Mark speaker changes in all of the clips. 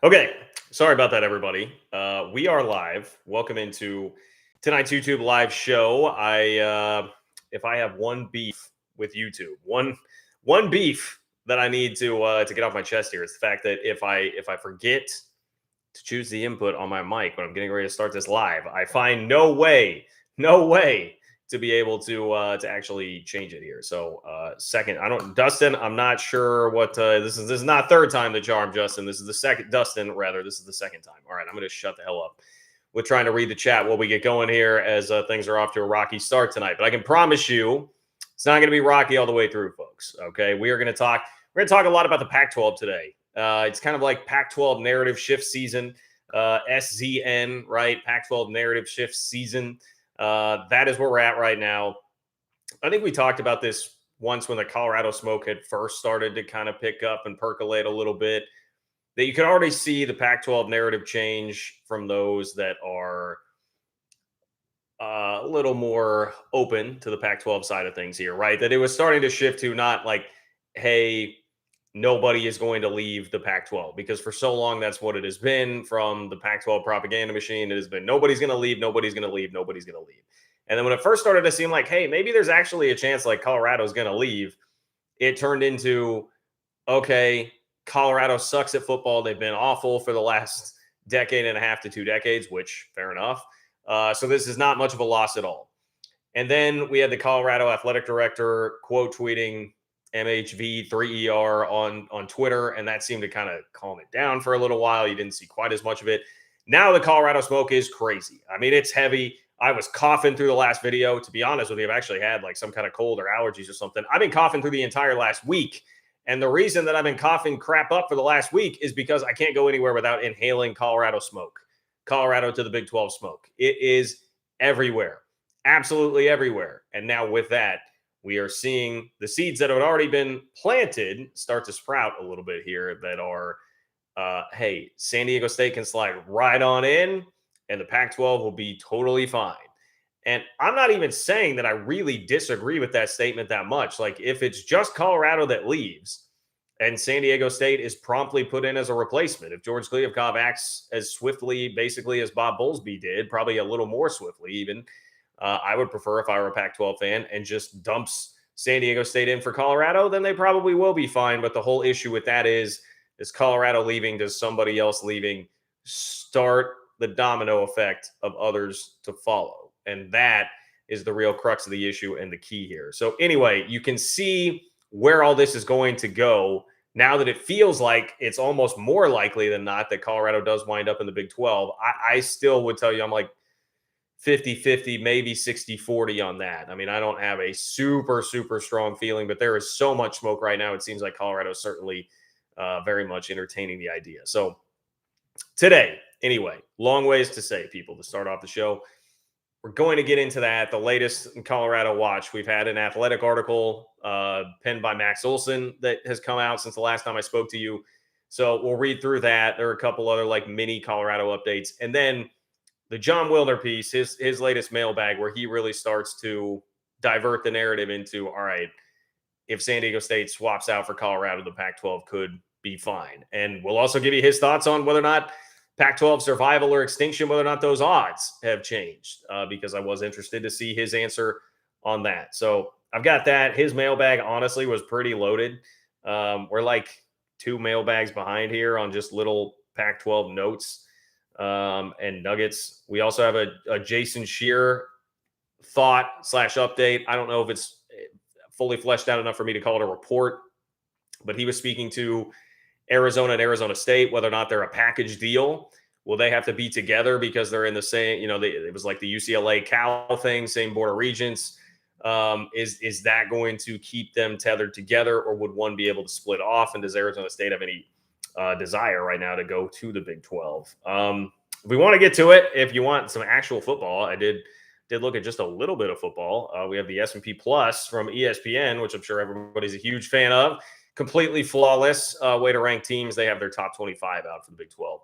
Speaker 1: Okay, sorry about that, everybody. We are live. Welcome into tonight's YouTube live show. If I have one beef with YouTube, one beef that I need to get off my chest here is the fact that if I forget to choose the input on my mic when I'm getting ready to start this live, I find no way to be able to actually change it here. So second, I don't Dustin, I'm not sure what this is not third time the charm, Justin. This is the second Dustin, rather, this is the second time. All right, I'm gonna shut the hell up with trying to read the chat while we get going here as things are off to a rocky start tonight. But I can promise you it's not gonna be rocky all the way through, folks. Okay, we're gonna talk a lot about the Pac-12 today. It's kind of like Pac-12 narrative shift season, SZN, right? Pac-12 narrative shift season. That is where we're at right now. I think we talked about this once when the Colorado smoke had first started to kind of pick up and percolate a little bit, that you could already see the Pac-12 narrative change from those that are a little more open to the Pac-12 side of things here, right? That it was starting to shift to not like, hey, nobody is going to leave the Pac-12, because for so long that's what it has been from the Pac-12 propaganda machine. It has been nobody's going to leave, nobody's going to leave, nobody's going to leave. And then when it first started to seem like, hey, maybe there's actually a chance like Colorado's going to leave, it turned into, okay, Colorado sucks at football. They've been awful for the last decade and a half to 2 decades, which fair enough. So this is not much of a loss at all. And then we had the Colorado athletic director quote tweeting MHV3ER on Twitter, and that seemed to kind of calm it down for a little while. You didn't see quite as much of it. Now the Colorado smoke is crazy. I mean, it's heavy. I was coughing through the last video. To be honest with you, I've actually had like some kind of cold or allergies or something. I've been coughing through the entire last week. And the reason that I've been coughing crap up for the last week is because I can't go anywhere without inhaling Colorado smoke. Colorado to the Big 12 smoke. It is everywhere. Absolutely everywhere. And now with that, we are seeing the seeds that had already been planted start to sprout a little bit here that are, hey, San Diego State can slide right on in and the Pac-12 will be totally fine. And I'm not even saying that I really disagree with that statement that much. Like, if it's just Colorado that leaves and San Diego State is promptly put in as a replacement, if George Kliavkov acts as swiftly, basically, as Bob Bowlesby did, probably a little more swiftly even, I would prefer, if I were a Pac-12 fan, and just dumps San Diego State in for Colorado, then they probably will be fine. But the whole issue with that is Colorado leaving, does somebody else leaving start the domino effect of others to follow? And that is the real crux of the issue and the key here. So anyway, you can see where all this is going to go now that it feels like it's almost more likely than not that Colorado does wind up in the Big 12. I still would tell you, I'm like 50-50, maybe 60-40 on that. I mean, I don't have a super strong feeling, but there is so much smoke right now. It seems like Colorado is certainly very much entertaining the idea. So today, anyway, long ways to say, people, to start off the show. We're going to get into that. The latest in Colorado watch. We've had an athletic article penned by Max Olson that has come out since the last time I spoke to you. So we'll read through that. There are a couple other like mini Colorado updates. And then the Jon Wilner piece, his latest mailbag, where he really starts to divert the narrative into, all right, if San Diego State swaps out for Colorado, the Pac-12 could be fine. And we'll also give you his thoughts on whether or not Pac-12 survival or extinction, whether or not those odds have changed, because I was interested to see his answer on that. So I've got that. His mailbag, honestly, was pretty loaded. We're like 2 mailbags behind here on just little Pac-12 notes and nuggets. We also have a Jason Shearer thought / update. I don't know if it's fully fleshed out enough for me to call it a report, but he was speaking to Arizona and Arizona State, whether or not they're a package deal. Will they have to be together because they're in the same, it was like the UCLA Cal thing, same Board of Regents. Is that going to keep them tethered together, or would one be able to split off? And does Arizona State have any desire right now to go to the Big 12? We want to get to it. If you want some actual football, I did look at just a little bit of football. We have the S&P Plus from ESPN, which I'm sure everybody's a huge fan of. Completely flawless way to rank teams. They have their top 25 out for the Big 12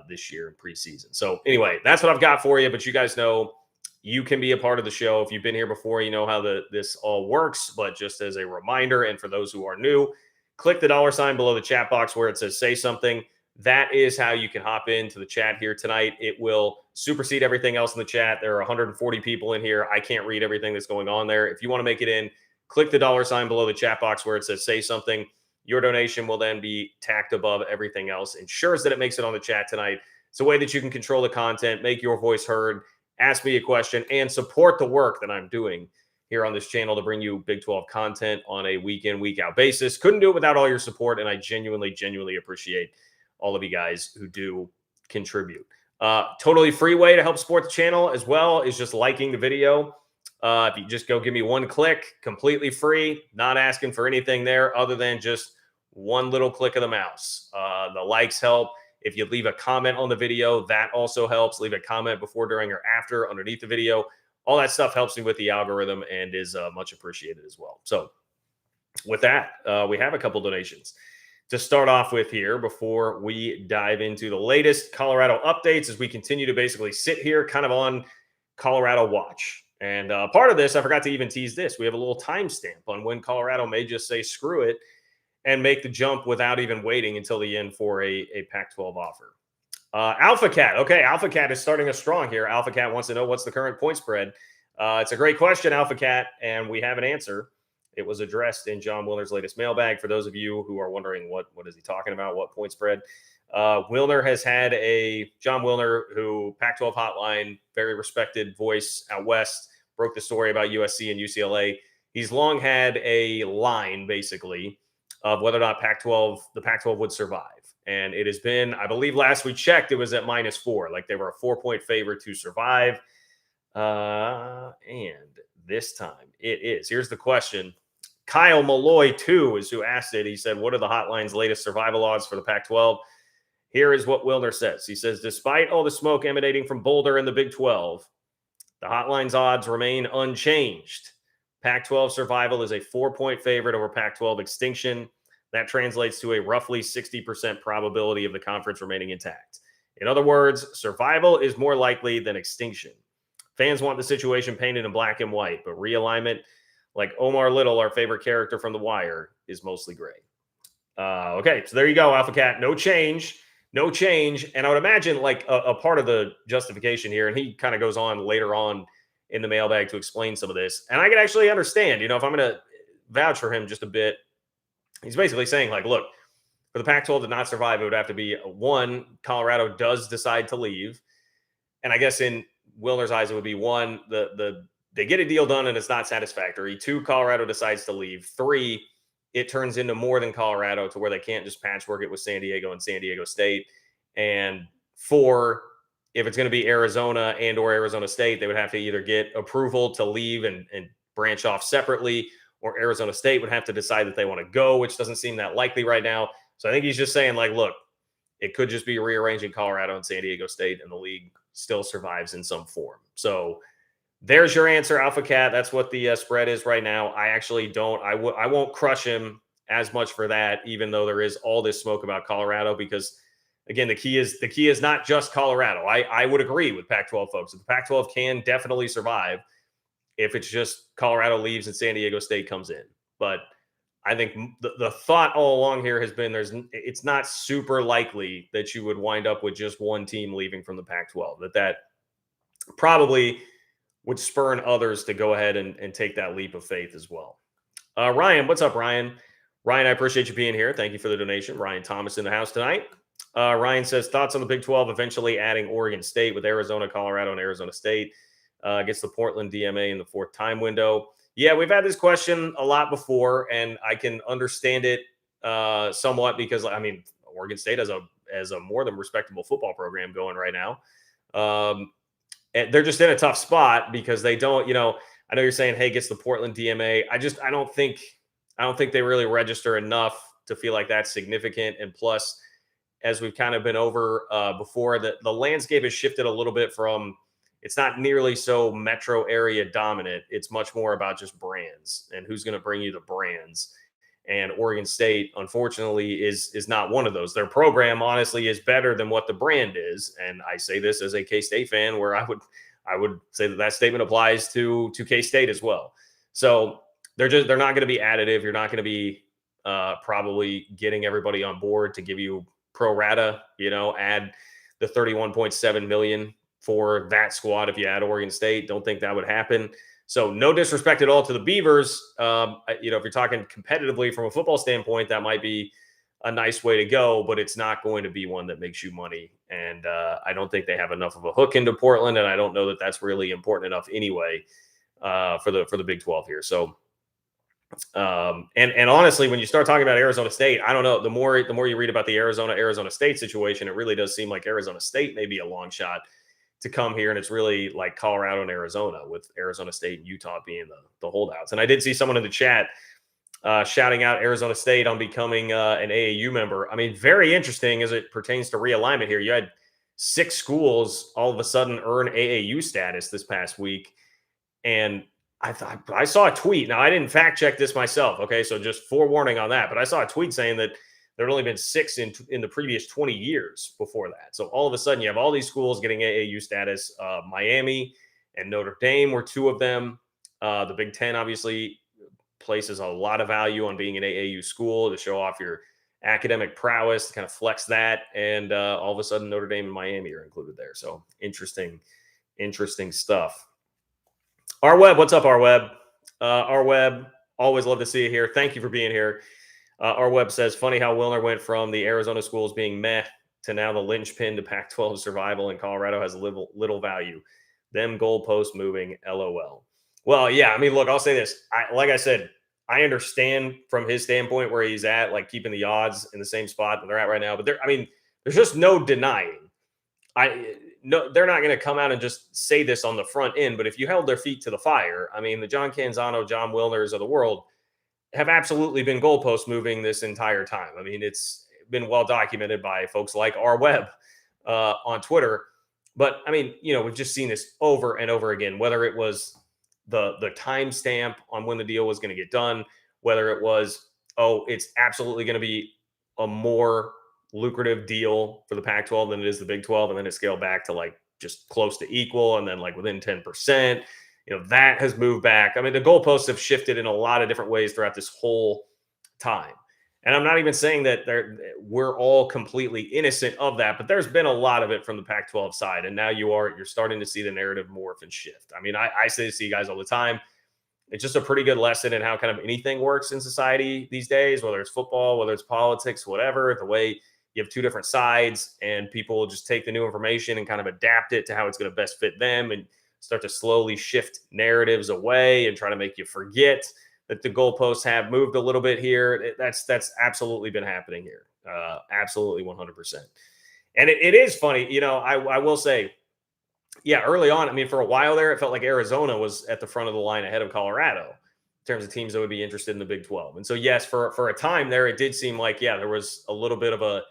Speaker 1: this year in preseason. So anyway, that's what I've got for you. But you guys know you can be a part of the show. If you've been here before, you know how this all works. But just as a reminder, and for those who are new, click the $ below the chat box where it says say something. That is how you can hop into the chat here tonight. It will supersede everything else in the chat. There are 140 people in here. I can't read everything that's going on there. If you want to make it in, click the $ below the chat box where it says say something. Your donation will then be tacked above everything else. Ensures that it makes it on the chat tonight. It's a way that you can control the content, make your voice heard, ask me a question, and support the work that I'm doing here on this channel to bring you Big 12 content on a week in, week out basis. Couldn't do it without all your support, and I genuinely appreciate all of you guys who do contribute. Totally free way to help support the channel as well is just liking the video. If you just go give me one click, completely free, not asking for anything there other than just one little click of the mouse. The likes help. If you leave a comment on the video, that also helps. Leave a comment before, during, or after underneath the video. All that stuff helps me with the algorithm and is much appreciated as well. So with that, we have a couple donations to start off with here before we dive into the latest Colorado updates as we continue to basically sit here kind of on Colorado watch. And part of this, I forgot to even tease this. We have a little timestamp on when Colorado may just say screw it and make the jump without even waiting until the end for a Pac-12 offer. Alpha Cat. Okay, Alpha Cat is starting us strong here. Alpha Cat wants to know what's the current point spread. It's a great question, Alpha Cat, and we have an answer. It was addressed in Jon Wilner's latest mailbag. For those of you who are wondering what is he talking about, what point spread, Wilner has had Jon Wilner, who Pac-12 hotline, very respected voice out west, broke the story about USC and UCLA. He's long had a line, basically, of whether or not the Pac-12 would survive. And it has been, I believe last we checked, it was at -4. Like they were a 4-point favorite to survive. And this time it is. Here's the question. Kyle Malloy, too, is who asked it. He said, what are the hotline's latest survival odds for the Pac-12? Here is what Wilner says. He says, despite all the smoke emanating from Boulder and the Big 12, the hotline's odds remain unchanged. Pac-12 survival is a 4-point favorite over Pac-12 extinction. That translates to a roughly 60% probability of the conference remaining intact. In other words, survival is more likely than extinction. Fans want the situation painted in black and white, but realignment, like Omar Little, our favorite character from The Wire, is mostly gray. Okay, so there you go, Alpha Cat. No change. And I would imagine like a part of the justification here, and he kind of goes on later on in the mailbag to explain some of this. And I can actually understand, if I'm going to vouch for him just a bit, he's basically saying like, look, for the Pac-12 to not survive, it would have to be one, Colorado does decide to leave. And I guess in Wilner's eyes, it would be one, they get a deal done and it's not satisfactory. 2, Colorado decides to leave. 3, it turns into more than Colorado to where they can't just patchwork it with San Diego and San Diego State. And 4, if it's going to be Arizona and or Arizona State, they would have to either get approval to leave and branch off separately, or Arizona State would have to decide that they want to go, which doesn't seem that likely right now. So I think he's just saying like, look, it could just be rearranging Colorado and San Diego State and the league still survives in some form. So there's your answer, Alpha Cat. That's what the spread is right now. I actually don't. I won't crush him as much for that, even though there is all this smoke about Colorado. Because again, the key is not just Colorado. I would agree with Pac-12 folks. The Pac-12 can definitely survive if it's just Colorado leaves and San Diego State comes in. But I think the thought all along here has been it's not super likely that you would wind up with just one team leaving from the Pac-12. That probably would spurn others to go ahead and take that leap of faith as well. Ryan, what's up, Ryan? Ryan, I appreciate you being here. Thank you for the donation. Ryan Thomas in the house tonight. Ryan says, thoughts on the Big 12 eventually adding Oregon State with Arizona, Colorado, and Arizona State. Gets the Portland DMA in the 4th time window. Yeah, we've had this question a lot before, and I can understand it somewhat because, I mean, Oregon State has a more than respectable football program going right now. And they're just in a tough spot because they don't, I know you're saying, hey, gets the Portland DMA. I don't think they really register enough to feel like that's significant. And plus, as we've kind of been over before, the landscape has shifted a little bit from, it's not nearly so metro area dominant. It's much more about just brands and who's going to bring you the brands. And Oregon State, unfortunately, is not one of those. Their program, honestly, is better than what the brand is. And I say this as a K-State fan, where I would say that statement applies to K-State as well. So they're not going to be additive. You're not going to be probably getting everybody on board to give you pro rata, add the 31.7 million for that squad if you add Oregon State. Don't think that would happen. So no disrespect at all to the Beavers. If you're talking competitively from a football standpoint, that might be a nice way to go, but it's not going to be one that makes you money. And I don't think they have enough of a hook into Portland, and I don't know that that's really important enough anyway for the Big 12 here. So, and honestly, when you start talking about Arizona State, I don't know. The more you read about the Arizona State situation, it really does seem like Arizona State may be a long shot to come here, and it's really like Colorado and Arizona, with Arizona State and Utah being the holdouts. And I did see someone in the chat shouting out Arizona State on becoming an AAU member. I mean, very interesting as it pertains to realignment here. You had 6 schools all of a sudden earn AAU status this past week, and I saw a tweet. Now, I didn't fact check this myself, okay? So just forewarning on that. But I saw a tweet saying that there had only been 6 in the previous 20 years before that. So all of a sudden, you have all these schools getting AAU status. Miami and Notre Dame were 2 of them. The Big Ten obviously places a lot of value on being an AAU school to show off your academic prowess, to kind of flex that. And all of a sudden, Notre Dame and Miami are included there. So interesting stuff. Our Web, what's up, Our Web? Our Web, always love to see you here. Thank you for being here. Our Web says, funny how Wilner went from the Arizona schools being meh to now the linchpin to Pac-12 survival, and Colorado has little value. Them goalposts moving, LOL. Well, yeah, I mean, look, I'll say this. Like I said, I understand from his standpoint where he's at, like keeping the odds in the same spot that they're at right now. But there's just no denying. No, they're not going to come out and just say this on the front end. But if you held their feet to the fire, I mean, the John Canzano, Jon Wilners of the world have absolutely been goalpost moving this entire time. I mean, it's been well documented by folks like Our Web on Twitter. But I mean, we've just seen this over and over again, whether it was the timestamp on when the deal was going to get done, whether it was, it's absolutely going to be a more lucrative deal for the Pac-12 than it is the Big 12, and then it scaled back to like just close to equal, and then like within 10%. That has moved back. I mean, the goalposts have shifted in a lot of different ways throughout this whole time. And I'm not even saying that we're all completely innocent of that, but there's been a lot of it from the Pac-12 side. And now you're starting to see the narrative morph and shift. I mean, I say this to you guys all the time. It's just a pretty good lesson in how kind of anything works in society these days, whether it's football, whether it's politics, whatever, the way you have 2 different sides, and people will just take the new information and kind of adapt it to how it's going to best fit them, and start to slowly shift narratives away and try to make you forget that the goalposts have moved a little bit here. That's absolutely been happening here. Absolutely 100%. And it is funny, I will say, yeah, early on, I mean, for a while there, it felt like Arizona was at the front of the line ahead of Colorado in terms of teams that would be interested in the Big 12. And so, yes, for a time there, it did seem like, yeah, there was a little bit of a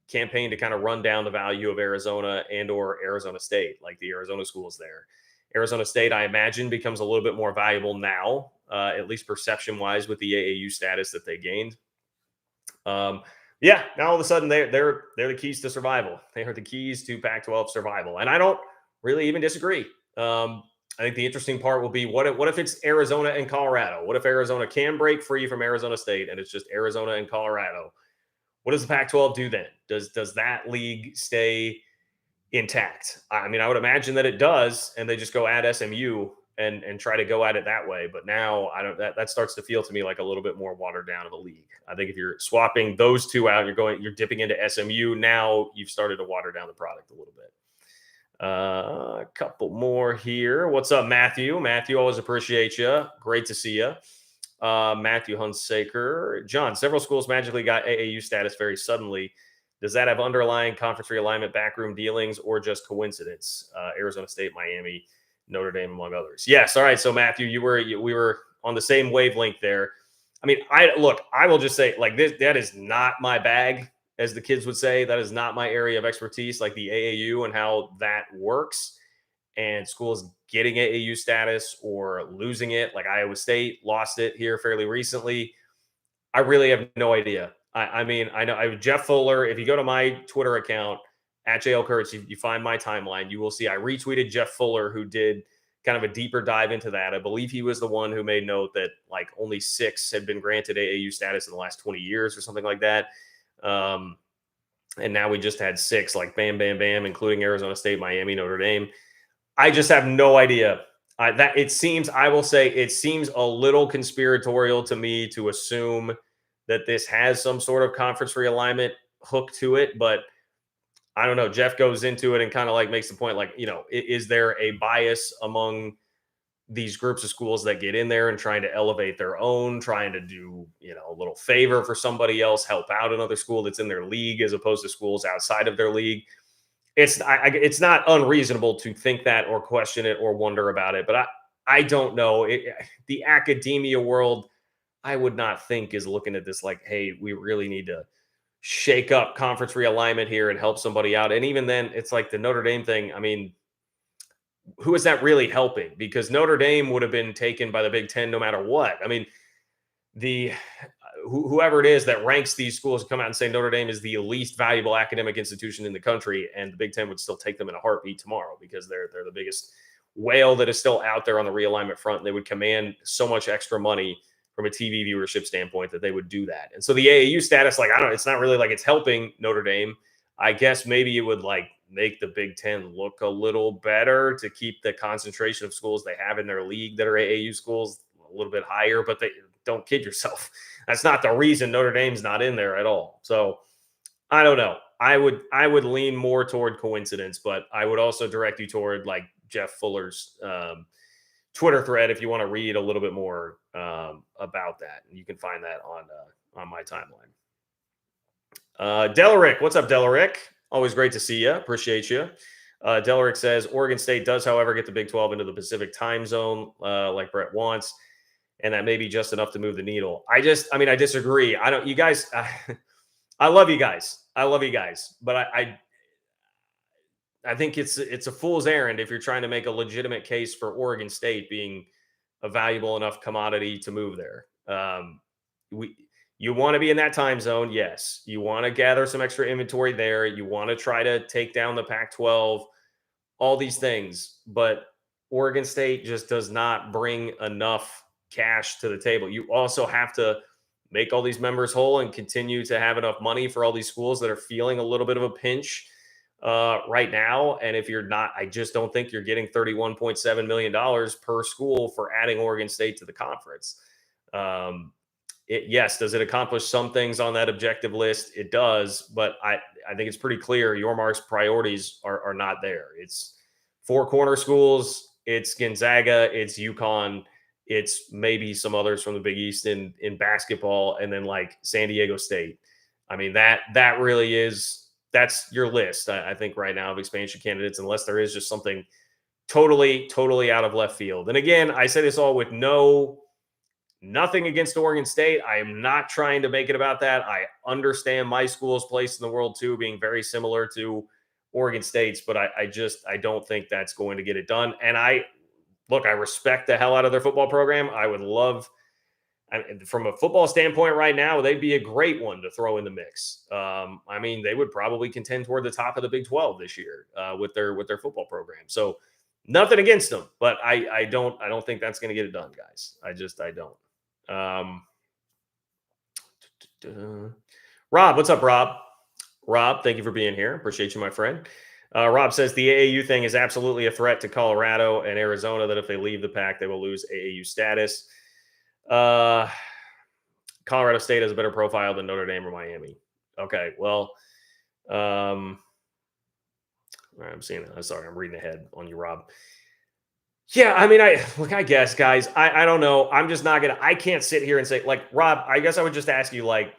Speaker 1: campaign to kind of run down the value of Arizona and or Arizona State, like the Arizona schools there. Arizona State, I imagine, becomes a little bit more valuable now, at least perception-wise, with the AAU status that they gained. Yeah, now all of a sudden they're the keys to survival. They are the keys to Pac-12 survival, and I don't really even disagree. I think the interesting part will be what if it's Arizona and Colorado? What if Arizona can break free from Arizona State and it's just Arizona and Colorado? What does the Pac-12 do then? Does that league stay intact? I mean, I would imagine that it does, and they just go at SMU and try to go at it that way. But now that starts to feel to me like a little bit more watered down of a league. I think if you're swapping those 2 out, you're dipping into SMU. Now you've started to water down the product a little bit. A couple more here. What's up, Matthew? Matthew, always appreciate you. Great to see you. Matthew Hunsaker. John, several schools magically got AAU status very suddenly. Does that have underlying conference realignment, backroom dealings, or just coincidence? Arizona State, Miami, Notre Dame, among others. Yes. All right. So Matthew, we were on the same wavelength there. I mean, I will just say, like, this, that is not my bag, as the kids would say. That is not my area of expertise, like the AAU and how that works, and schools getting AAU status or losing it. Like Iowa State lost it here fairly recently. I really have no idea. I mean, I know Jeff Fuller. If you go to my Twitter account at JL Kurtz, you find my timeline. You will see I retweeted Jeff Fuller, who did kind of a deeper dive into that. I believe he was the one who made note that like only 6 had been granted AAU status in the last 20 years or something like that. and now we just had 6, like bam, bam, bam, including Arizona State, Miami, Notre Dame. I just have no idea. That it seems, I will say, it seems a little conspiratorial to me to assume that this has some sort of conference realignment hook to it, but I don't know. Jeff goes into it and kind of like makes the point, like, is there a bias among these groups of schools that get in there and trying to elevate their own, trying to do, a little favor for somebody else, help out another school that's in their league as opposed to schools outside of their league? It's not unreasonable to think that or question it or wonder about it, but I don't know. The academia world, I would not think is looking at this like, hey, we really need to shake up conference realignment here and help somebody out. And even then, it's like the Notre Dame thing. I mean, who is that really helping? Because Notre Dame would have been taken by the Big Ten no matter what. I mean, the whoever it is that ranks these schools come out and say Notre Dame is the least valuable academic institution in the country, and the Big Ten would still take them in a heartbeat tomorrow because they're the biggest whale that is still out there on the realignment front. And they would command so much extra money from a TV viewership standpoint that they would do that. And so the AAU status, like, I don't know, it's not really like it's helping Notre Dame. I guess maybe it would like make the Big Ten look a little better to keep the concentration of schools they have in their league that are AAU schools a little bit higher, but they don't kid yourself. That's not the reason Notre Dame's not in there at all. So I don't know. I would lean more toward coincidence, but I would also direct you toward like Jeff Fuller's Twitter thread if you want to read a little bit more about that. You can find that on my timeline. Delaric, what's up, Delaric? Always great to see you. Appreciate you. Delaric says Oregon State does, however, get the Big 12 into the Pacific time zone like Brett wants, and that may be just enough to move the needle. I disagree. You guys, I love you guys. But I think it's a fool's errand if you're trying to make a legitimate case for Oregon State being a valuable enough commodity to move there. You want to be in that time zone, yes. You want to gather some extra inventory there. You want to try to take down the Pac-12, all these things. But Oregon State just does not bring enough cash to the table. You also have to make all these members whole and continue to have enough money for all these schools that are feeling a little bit of a pinch right now. And if you're not, I just don't think you're getting $31.7 million per school for adding Oregon State to the conference. Yes, does it accomplish some things on that objective list? It does, but I think it's pretty clear Yormark's priorities are not there. It's 4 corner schools, it's Gonzaga, it's UConn, it's maybe some others from the Big East in basketball, and then like San Diego State. I mean, that really is, that's your list, I think, right now of expansion candidates, unless there is just something totally out of left field. And again, I say this all with nothing against Oregon State. I am not trying to make it about that. I understand my school's place in the world too, being very similar to Oregon State's, but I don't think that's going to get it done. And I respect the hell out of their football program. I would love, from a football standpoint right now, they'd be a great one to throw in the mix. I mean, they would probably contend toward the top of the Big 12 this year with their football program. So nothing against them, but I don't think that's going to get it done, guys. I don't. Rob, what's up, Rob? Rob, thank you for being here. Appreciate you, my friend. Rob says the AAU thing is absolutely a threat to Colorado and Arizona, that if they leave the pack, they will lose AAU status. Colorado State has a better profile than Notre Dame or Miami. Okay, well, I'm seeing it. I'm sorry, I'm reading ahead on you, Rob. Yeah, I mean, I guess, guys, I don't know. I'm just not I can't sit here and say, like, Rob, I guess I would just ask you, like,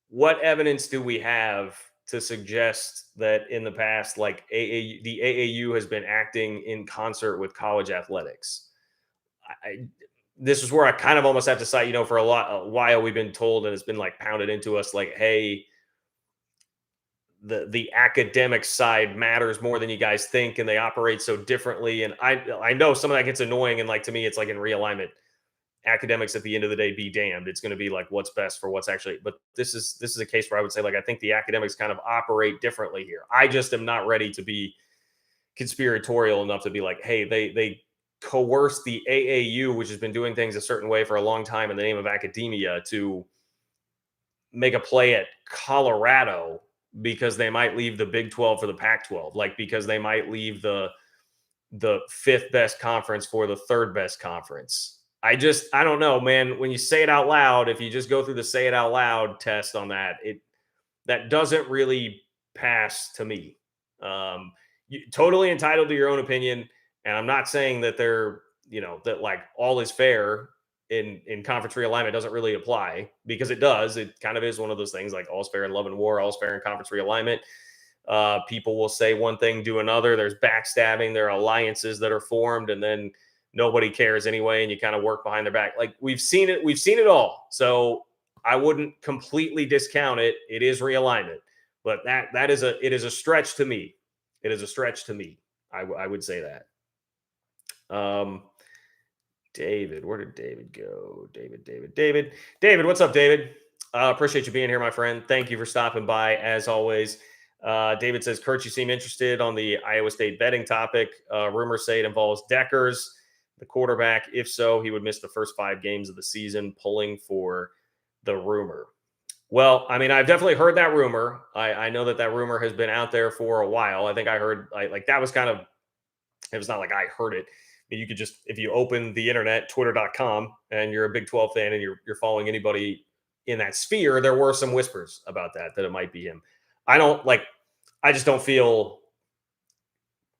Speaker 1: what evidence do we have to suggest that in the past, like, the AAU has been acting in concert with college athletics? This is where I kind of almost have to cite, for a while we've been told, and it's been like pounded into us, like, hey, the academic side matters more than you guys think, and they operate so differently. And I know some of that gets annoying, and like, to me, it's like in realignment, academics at the end of the day, be damned. It's going to be like what's best for what's actually, but this is a case where I would say, like, I think the academics kind of operate differently here. I just am not ready to be conspiratorial enough to be like, hey, they coerce the AAU, which has been doing things a certain way for a long time in the name of academia, to make a play at Colorado because they might leave the Big 12 for the Pac-12, like because they might leave the fifth best conference for the third best conference. I don't know, man. When you say it out loud, if you just go through the say it out loud test on that, that doesn't really pass to me. You totally entitled to your own opinion, and I'm not saying that that like all is fair in conference realignment doesn't really apply, because it does. It kind of is one of those things, like all's fair in love and war, all's fair in conference realignment. People will say one thing, do another. There's backstabbing. There are alliances that are formed, and then nobody cares anyway, and you kind of work behind their back. Like we've seen it. We've seen it all. So I wouldn't completely discount it. It is realignment, but it is a stretch to me. It is a stretch to me. I would say that. David, where did David go? David, what's up, David? Appreciate you being here, my friend. Thank you for stopping by, as always. David says, Kurt, you seem interested on the Iowa State betting topic. Rumors say it involves Deckers, the quarterback. If so, he would miss the first 5 games of the season, pulling for the rumor. Well, I mean, I've definitely heard that rumor. I know that rumor has been out there for a while. I think I heard like that was kind of, it was not like I heard it. You could just, if you open the internet, twitter.com, and you're a Big 12 fan and you're following anybody in that sphere, there were some whispers about that it might be him. I just don't feel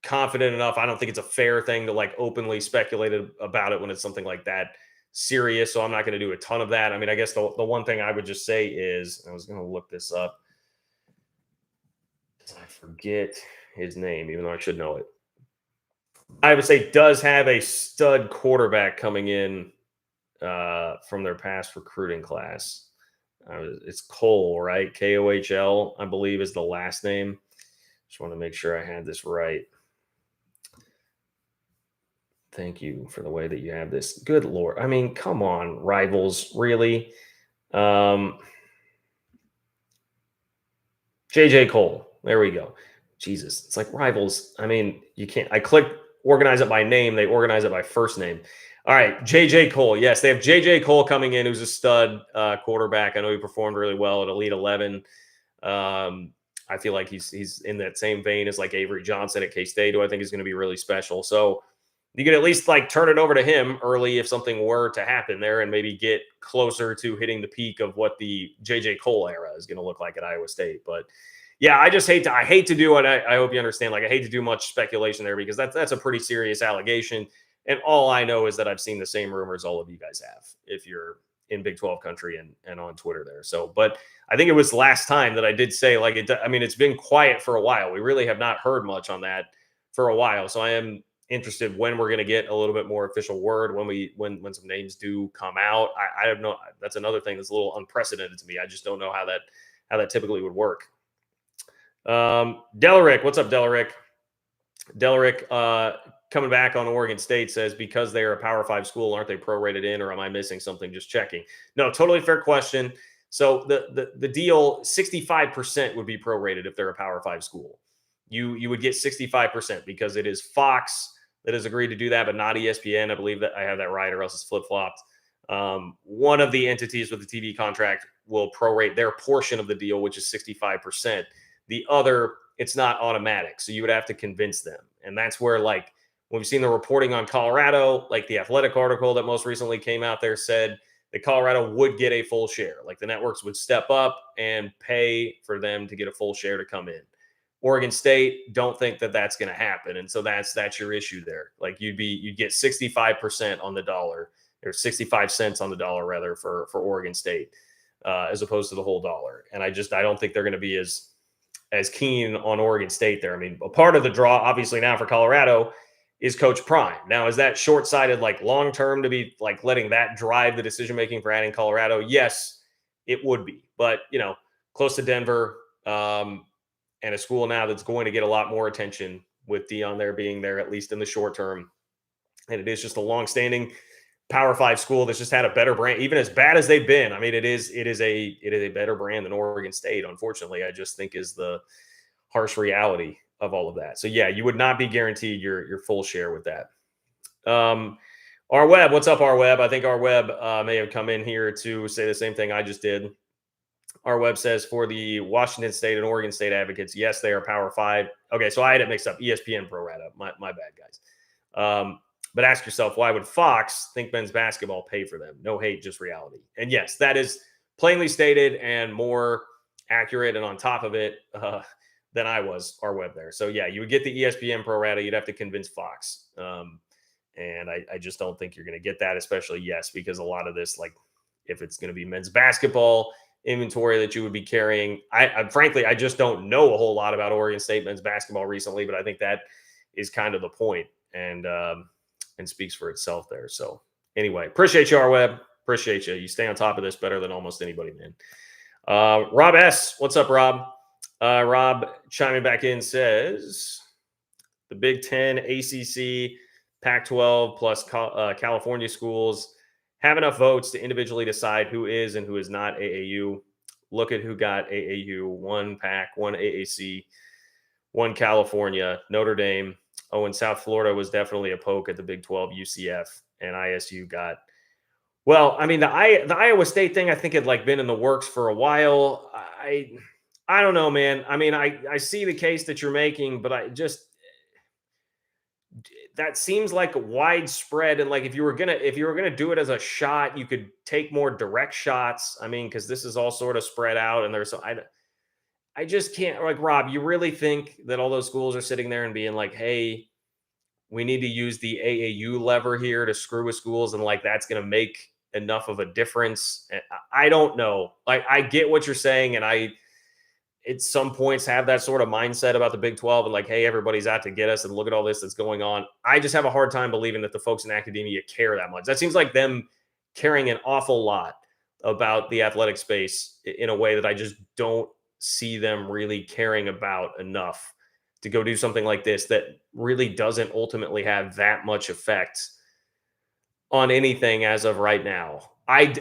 Speaker 1: confident enough. I don't think it's a fair thing to like openly speculate about it when it's something like that serious. So I'm not going to do a ton of that. I mean, I guess the one thing I would just say is, I was going to look this up. I forget his name, even though I should know it. Iowa State does have a stud quarterback coming in from their past recruiting class. It's Cole, right? Kohl, I believe, is the last name. Just want to make sure I had this right. Thank you for the way that you have this. Good Lord. I mean, come on, rivals, really? JJ Cole. There we go. Jesus. It's like rivals. I mean, you can't. I clicked organize it by name. They organize it by first name. All right. JJ Cole. Yes, they have JJ Cole coming in, who's a stud quarterback. I know he performed really well at Elite 11. I feel like he's in that same vein as like Avery Johnson at K-State, who I think is going to be really special. So you could at least like turn it over to him early if something were to happen there, and maybe get closer to hitting the peak of what the JJ Cole era is going to look like at Iowa State. But yeah, I hate to do it. I hope you understand. Like, I hate to do much speculation there, because that's a pretty serious allegation. And all I know is that I've seen the same rumors all of you guys have, if you're in Big 12 country and on Twitter there. So, but I think it was last time that I did say, like, it's been quiet for a while. We really have not heard much on that for a while. So I am interested when we're going to get a little bit more official word, when some names do come out. I don't know. That's another thing that's a little unprecedented to me. I just don't know how that typically would work. Delaric, what's up, Delaric? Delaric, coming back on Oregon State, says, because they're a Power 5 school, aren't they prorated in, or am I missing something? Just checking. No, totally fair question. So the deal, 65% would be prorated if they're a Power 5 school. You would get 65% because it is Fox that has agreed to do that, but not ESPN. I believe that I have that right, or else it's flip-flopped. One of the entities with the TV contract will prorate their portion of the deal, which is 65%. The other, it's not automatic. So you would have to convince them. And that's where, like, when we've seen the reporting on Colorado, like the Athletic article that most recently came out there said that Colorado would get a full share. Like, the networks would step up and pay for them to get a full share to come in. Oregon State don't think that that's going to happen. And so that's your issue there. Like, you'd get 65% on the dollar, or 65 cents on the dollar rather, for Oregon State, as opposed to the whole dollar. And I don't think they're going to be as keen on Oregon State there. I mean, a part of the draw, obviously, now for Colorado is Coach Prime. Now, is that short-sighted, like long-term, to be like letting that drive the decision-making for adding Colorado? Yes, it would be. But, close to Denver, and a school now that's going to get a lot more attention with Dion there being there, at least in the short term. And it is just a long-standing Power 5 school that's just had a better brand, even as bad as they've been. I mean, it is a better brand than Oregon State, unfortunately. I just think is the harsh reality of all of that. So yeah, you would not be guaranteed your full share with that. R Web, what's up, R Web? I think R Web may have come in here to say the same thing I just did. Our web says for the Washington State and Oregon State advocates, yes, they are Power 5. Okay, so I had it mixed up. ESPN pro rata. My bad, guys. But ask yourself, why would Fox think men's basketball pay for them? No hate, just reality. And yes, that is plainly stated and more accurate and on top of it than I was, our web there. So yeah, you would get the ESPN pro rata. You'd have to convince Fox. And I just don't think you're going to get that, especially, yes, because a lot of this, like if it's going to be men's basketball inventory that you would be carrying, I frankly, I just don't know a whole lot about Oregon State men's basketball recently, but I think that is kind of the point and speaks for itself there. So anyway, appreciate you, R-Web. Appreciate you. You stay on top of this better than almost anybody, man. Rob S. What's up, Rob? Rob chiming back in says the Big Ten, ACC, Pac-12 plus California schools have enough votes to individually decide who is and who is not AAU. Look at who got AAU: one Pac, one AAC, one California, Notre Dame. Oh, and South Florida was definitely a poke at the Big 12, UCF, and ISU got. Well, I mean, the Iowa State thing, I think had like been in the works for a while. I don't know, man. I mean, I see the case that you're making, but I just that seems like widespread. And like if you were gonna do it as a shot, you could take more direct shots. I mean, because this is all sort of spread out, and there's so I just can't, like, Rob, you really think that all those schools are sitting there and being like, hey, we need to use the AAU lever here to screw with schools, and like that's going to make enough of a difference? I don't know. Like, I get what you're saying, and I at some points have that sort of mindset about the Big 12 and like, hey, everybody's out to get us and look at all this that's going on. I just have a hard time believing that the folks in academia care that much. That seems like them caring an awful lot about the athletic space in a way that I just don't see them really caring about enough to go do something like this that really doesn't ultimately have that much effect on anything as of right now. I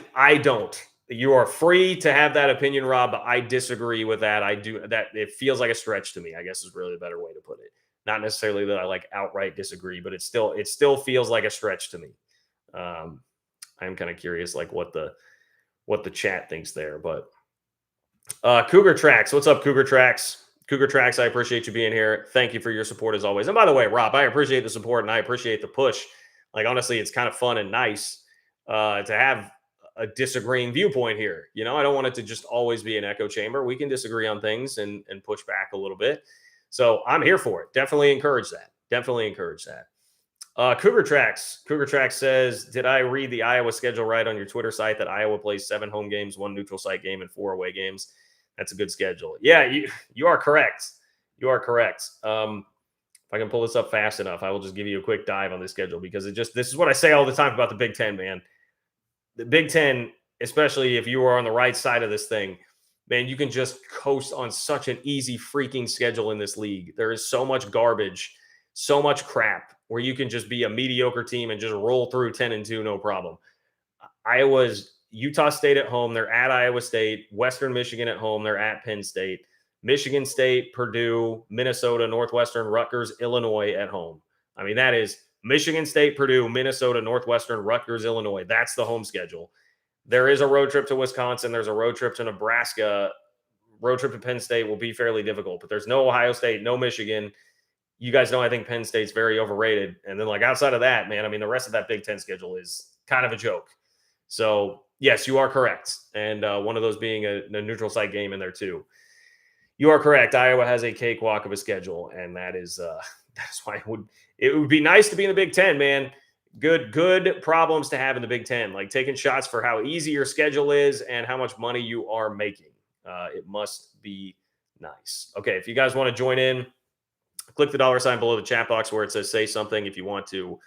Speaker 1: don't. You are free to have that opinion, Rob, but I disagree with that. I do that. It feels like a stretch to me, I guess is really a better way to put it. Not necessarily that I like outright disagree, but it still feels like a stretch to me. I'm kind of curious, like what the chat thinks there, but Cougar Tracks. What's up, Cougar Tracks? Cougar Tracks, I appreciate you being here. Thank you for your support as always. And by the way, Rob, I appreciate the support and I appreciate the push. Like, honestly, it's kind of fun and nice to have a disagreeing viewpoint here. You know, I don't want it to just always be an echo chamber. We can disagree on things and push back a little bit. So I'm here for it. Definitely encourage that. Definitely encourage that. Cougar Tracks says, did I read the Iowa schedule right on your Twitter site that Iowa plays 7 home games, 1 neutral site game, and 4 away games? That's a good schedule. Yeah, you are correct. You are correct. If I can pull this up fast enough, I will just give you a quick dive on this schedule because this is what I say all the time about the Big Ten, man. The Big Ten, especially if you are on the right side of this thing, man, you can just coast on such an easy freaking schedule in this league. There is so much garbage, so much crap where you can just be a mediocre team and just roll through 10-2, no problem. Iowa's Utah State at home. They're at Iowa State. Western Michigan at home. They're at Penn State. Michigan State, Purdue, Minnesota, Northwestern, Rutgers, Illinois at home. I mean, that is Michigan State, Purdue, Minnesota, Northwestern, Rutgers, Illinois. That's the home schedule. There is a road trip to Wisconsin. There's a road trip to Nebraska. Road trip to Penn State will be fairly difficult, but there's no Ohio State, no Michigan. You guys know I think Penn State's very overrated. And then, like, outside of that, man, I mean, the rest of that Big Ten schedule is kind of a joke. So, yes, you are correct. And one of those being a neutral site game in there, too. You are correct. Iowa has a cakewalk of a schedule, and that is that's why it would be nice to be in the Big Ten, man. Good problems to have in the Big Ten, like taking shots for how easy your schedule is and how much money you are making. It must be nice. Okay, if you guys want to join in, click the $ below the chat box where it says say something. If you want to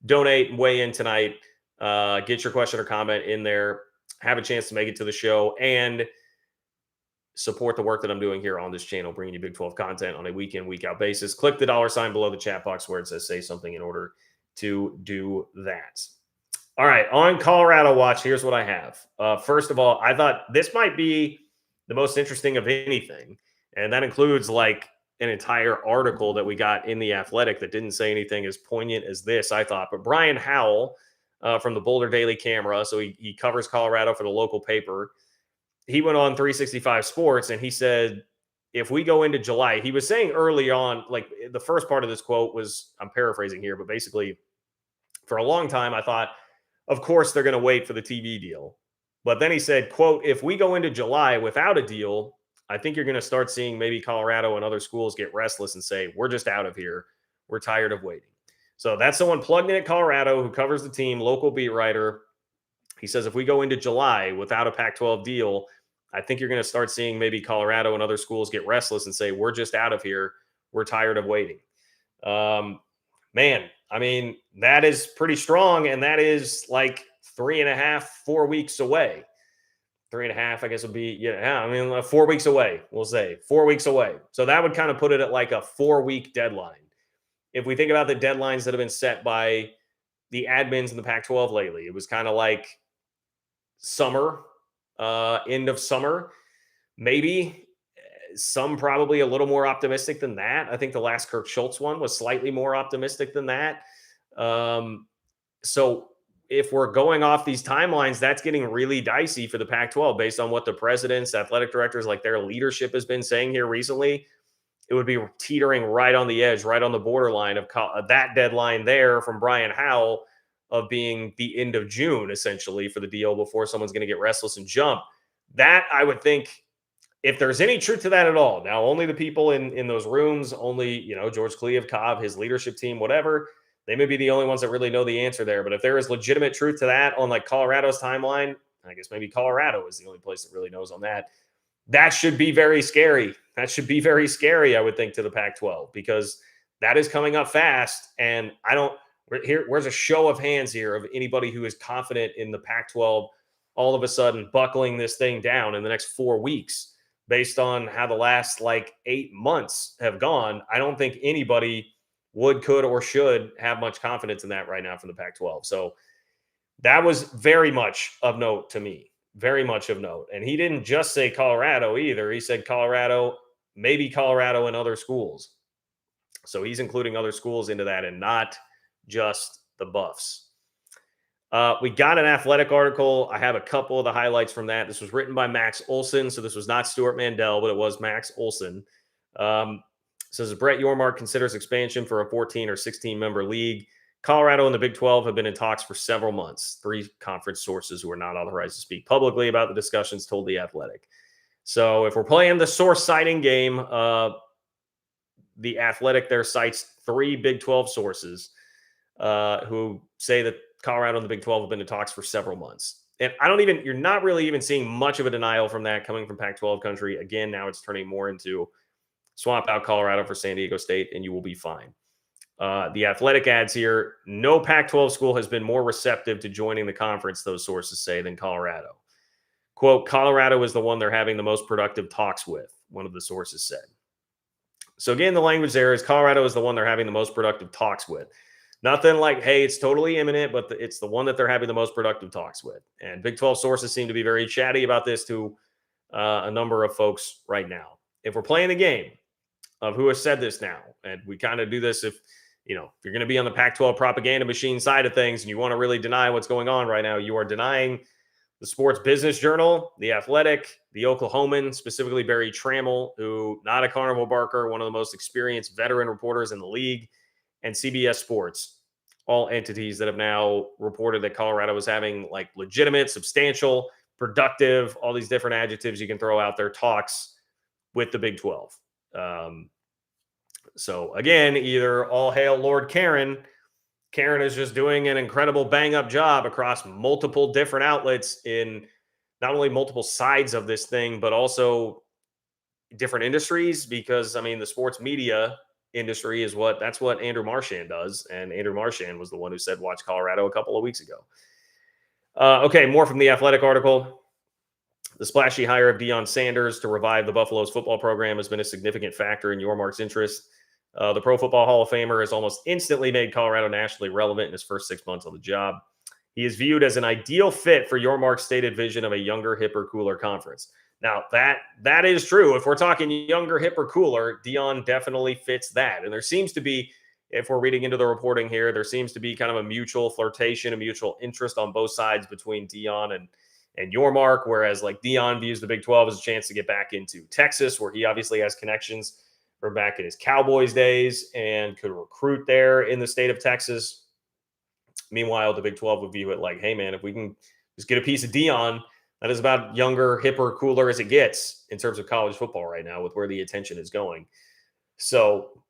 Speaker 1: donate and weigh in tonight, get your question or comment in there, have a chance to make it to the show, and support the work that I'm doing here on this channel, bringing you Big 12 content on a week in, week out basis. Click the $ below the chat box where it says say something in order to do that. All right, on Colorado Watch, here's what I have. First of all, I thought this might be the most interesting of anything, and that includes like an entire article that we got in The Athletic that didn't say anything as poignant as this, I thought. But Brian Howell from the Boulder Daily Camera, so he covers Colorado for the local paper, he went on 365 Sports and he said, if we go into July, he was saying early on, like the first part of this quote was, I'm paraphrasing here, but basically, for a long time, I thought, of course, they're going to wait for the TV deal. But then he said, quote, if we go into July without a deal, I think you're going to start seeing maybe Colorado and other schools get restless and say, we're just out of here. We're tired of waiting. So that's someone plugged in at Colorado who covers the team, local beat writer. He says, if we go into July without a Pac 12 deal, I think you're going to start seeing maybe Colorado and other schools get restless and say, we're just out of here. We're tired of waiting. Man, I mean, that is pretty strong. And that is like 3.5, 4 weeks away. 3.5, I guess, would be, I mean, 4 weeks away, we'll say 4 weeks away. So that would kind of put it at like a 4-week deadline. If we think about the deadlines that have been set by the admins in the Pac 12 lately, it was kind of like summer, end of summer, maybe. Some probably a little more optimistic than that. I think the last Kirk Schultz one was slightly more optimistic than that. So if we're going off these timelines, that's getting really dicey for the Pac-12 based on what the presidents, athletic directors, like their leadership has been saying here recently. It would be teetering right on the edge, right on the borderline of that deadline there from Brian Howell of being the end of June, essentially, for the deal before someone's going to get restless and jump. That, I would think, if there's any truth to that at all, now only the people in those rooms, only, George Kliavkov, his leadership team, whatever, they may be the only ones that really know the answer there. But if there is legitimate truth to that on like Colorado's timeline, I guess maybe Colorado is the only place that really knows on that. That should be very scary. That should be very scary, I would think, to the Pac-12, because that is coming up fast. And where's a show of hands here of anybody who is confident in the Pac-12 all of a sudden buckling this thing down in the next 4 weeks based on how the last like 8 months have gone. I don't think anybody would, could, or should have much confidence in that right now from the Pac-12. So that was very much of note to me, very much of note. And he didn't just say Colorado either. He said Colorado, maybe Colorado and other schools. So he's including other schools into that and not just the Buffs. We got an Athletic article. I have a couple of the highlights from that. This was written by Max Olson. So this was not Stuart Mandel, but it was Max Olson. Says Brett Yormark considers expansion for a 14 or 16 member league. Colorado and the Big 12 have been in talks for several months. 3 conference sources who are not authorized to speak publicly about the discussions told The Athletic. So if we're playing the source citing game, The Athletic there cites 3 Big 12 sources who say that Colorado and the Big 12 have been in talks for several months. And you're not really even seeing much of a denial from that coming from Pac-12 country. Again, now it's turning more into swap out Colorado for San Diego State and you will be fine. The Athletic adds here, no Pac-12 school has been more receptive to joining the conference, those sources say, than Colorado. Quote, Colorado is the one they're having the most productive talks with, one of the sources said. So again, the language there is Colorado is the one they're having the most productive talks with. Nothing like, hey, it's totally imminent, but it's the one that they're having the most productive talks with. And Big 12 sources seem to be very chatty about this to a number of folks right now. If we're playing the game of who has said this now, and we kind of do this if you're going to be on the Pac-12 propaganda machine side of things and you want to really deny what's going on right now, you are denying the Sports Business Journal, The Athletic, The Oklahoman, specifically Barry Trammell, who not a carnival barker, one of the most experienced veteran reporters in the league, and CBS Sports, all entities that have now reported that Colorado is having like legitimate, substantial, productive, all these different adjectives you can throw out there, talks with the Big 12. So again, either all hail Lord Karen. Karen is just doing an incredible bang-up job across multiple different outlets in not only multiple sides of this thing, but also different industries, because, the sports media industry that's what Andrew Marchand does. And Andrew Marchand was the one who said, watch Colorado a couple of weeks ago. Okay, more from the Athletic article. The splashy hire of Deion Sanders to revive the Buffalo's football program has been a significant factor in Yormark's interest. The Pro Football Hall of Famer has almost instantly made Colorado nationally relevant in his first 6 months on the job. He is viewed as an ideal fit for Yormark's stated vision of a younger, hipper, cooler conference. Now, that is true. If we're talking younger, hipper, cooler, Deion definitely fits that. And there seems to be, if we're reading into the reporting here, there seems to be kind of a mutual flirtation, a mutual interest on both sides between Deion and Yormark, whereas like Dion views the Big 12 as a chance to get back into Texas, where he obviously has connections from back in his Cowboys days and could recruit there in the state of Texas. Meanwhile, the Big 12 would view it like, hey, man, if we can just get a piece of Dion, that is about younger, hipper, cooler as it gets in terms of college football right now with where the attention is going. So,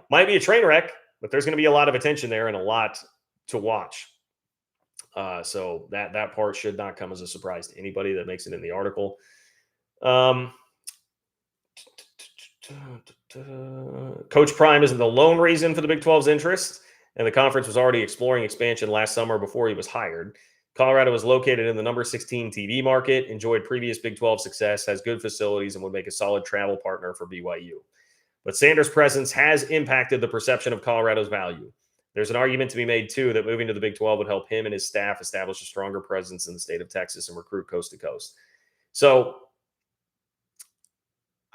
Speaker 1: might be a train wreck, but there's going to be a lot of attention there and a lot to watch. So that part should not come as a surprise to anybody that makes it in the article. Coach Prime isn't the lone reason for the Big 12's interest, and the conference was already exploring expansion last summer before he was hired. Colorado is located in the number 16 TV market, enjoyed previous Big 12 success, has good facilities, and would make a solid travel partner for BYU. But Sanders' presence has impacted the perception of Colorado's value. There's an argument to be made, too, that moving to the Big 12 would help him and his staff establish a stronger presence in the state of Texas and recruit coast to coast. So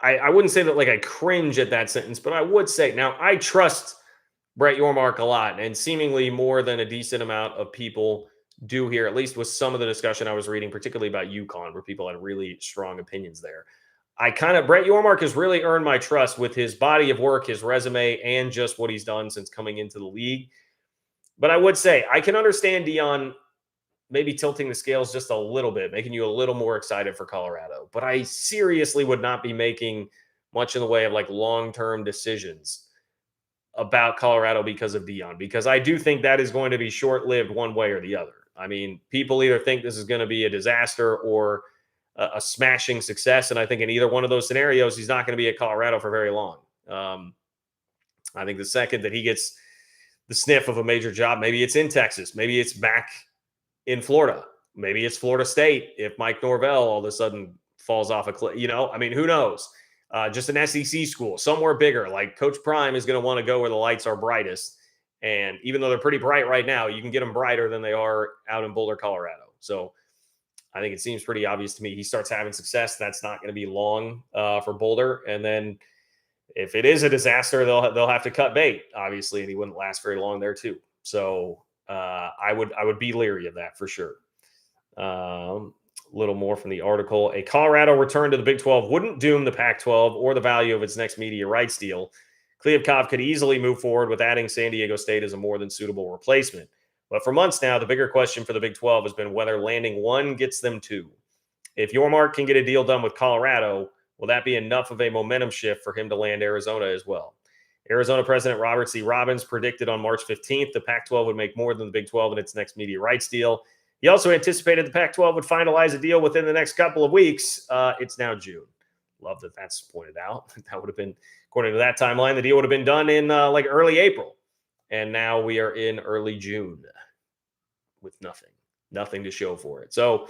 Speaker 1: I wouldn't say that like I cringe at that sentence, but I would say now I trust Brett Yormark a lot, and seemingly more than a decent amount of people do here, at least with some of the discussion I was reading, particularly about UConn, where people had really strong opinions there. Brett Yormark has really earned my trust with his body of work, his resume, and just what he's done since coming into the league. But I would say I can understand Dion maybe tilting the scales just a little bit, making you a little more excited for Colorado. But I seriously would not be making much in the way of like long-term decisions about Colorado because of Dion, because I do think that is going to be short-lived one way or the other. I mean, people either think this is going to be a disaster or a smashing success. And I think in either one of those scenarios, he's not going to be at Colorado for very long. I think the second that he gets the sniff of a major job, maybe it's in Texas, maybe it's back in Florida, maybe it's Florida State if Mike Norvell all of a sudden falls off a cliff. I mean, who knows? Just an SEC school, somewhere bigger. Like Coach Prime is going to want to go where the lights are brightest. And even though they're pretty bright right now, you can get them brighter than they are out in Boulder, Colorado. So I think it seems pretty obvious to me. He starts having success. That's not going to be long for Boulder. And then if it is a disaster, they'll have to cut bait, obviously, and he wouldn't last very long there too. So I would be leery of that for sure. A little more from the article. A Colorado return to the Big 12 wouldn't doom the Pac-12 or the value of its next media rights deal. Kliavkoff could easily move forward with adding San Diego State as a more than suitable replacement. But for months now, the bigger question for the Big 12 has been whether landing one gets them two. If Yormark can get a deal done with Colorado, will that be enough of a momentum shift for him to land Arizona as well? Arizona President Robert C. Robbins predicted on March 15th the Pac-12 would make more than the Big 12 in its next media rights deal. He also anticipated the Pac-12 would finalize a deal within the next couple of weeks. It's now June. Love that that's pointed out. That would have been, according to that timeline, the deal would have been done in like early April. And now we are in early June with nothing to show for it. So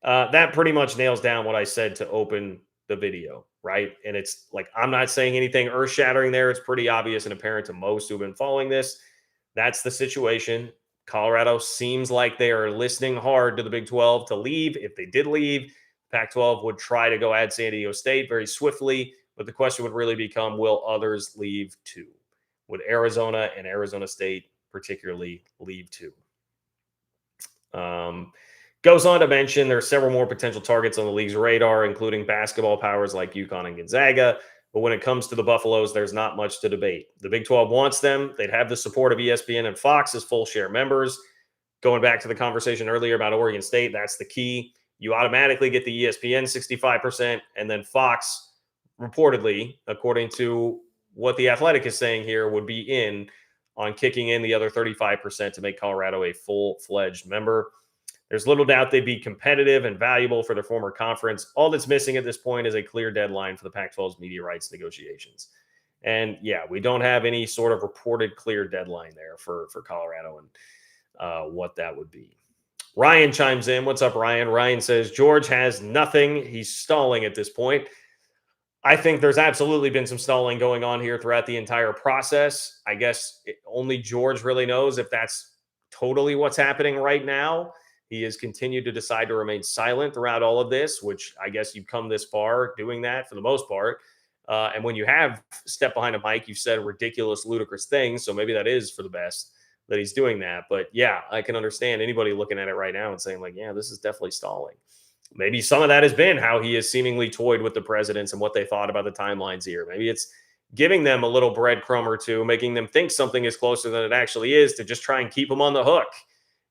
Speaker 1: that pretty much nails down what I said to open the video, right? And it's like, I'm not saying anything earth shattering there. It's pretty obvious and apparent to most who've been following this. That's the situation. Colorado seems like they are listening hard to the Big 12 to leave. If they did leave, Pac-12 would try to go add San Diego State very swiftly. But the question would really become, will others leave too? Would Arizona and Arizona State particularly leave too? Goes on to mention there are several more potential targets on the league's radar, including basketball powers like UConn and Gonzaga. But when it comes to the Buffaloes, there's not much to debate. The Big 12 wants them. They'd have the support of ESPN and Fox as full share members. Going back to the conversation earlier about Oregon State, that's the key. You automatically get the ESPN 65%, and then Fox, reportedly, according to what The Athletic is saying here, would be in on kicking in the other 35% to make Colorado a full-fledged member. There's little doubt they'd be competitive and valuable for their former conference. All that's missing at this point is a clear deadline for the Pac-12's media rights negotiations. And yeah, we don't have any sort of reported clear deadline there for Colorado and what that would be. Ryan chimes in. What's up, Ryan? Ryan says, George has nothing. He's stalling at this point. I think there's absolutely been some stalling going on here throughout the entire process. I guess only George really knows if that's totally what's happening right now. He has continued to decide to remain silent throughout all of this, which I guess you've come this far doing that for the most part. And when you have stepped behind a mic, you've said ridiculous, ludicrous things. So maybe that is for the best that he's doing that. But yeah, I can understand anybody looking at it right now and saying like, yeah, this is definitely stalling. Maybe some of that has been how he has seemingly toyed with the presidents and what they thought about the timelines here. Maybe it's giving them a little breadcrumb or two, making them think something is closer than it actually is to just try and keep them on the hook.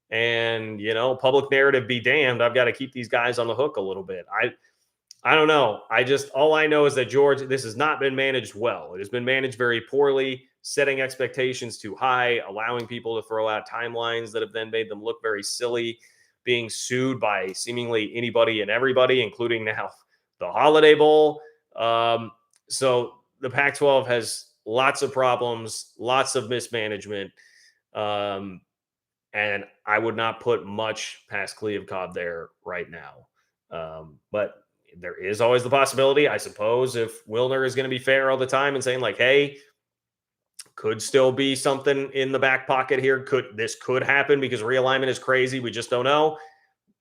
Speaker 1: And, public narrative be damned. I've got to keep these guys on the hook a little bit. I don't know. All I know is that George, this has not been managed well. It has been managed very poorly, setting expectations too high, allowing people to throw out timelines that have then made them look very silly, being sued by seemingly anybody and everybody, including now the Holiday Bowl. So the Pac 12 has lots of problems, lots of mismanagement. And I would not put much past Kliavkov there right now. But there is always the possibility, I suppose, if Wilner is going to be fair all the time and saying, like, hey, could still be something in the back pocket here. This could happen because realignment is crazy. We just don't know.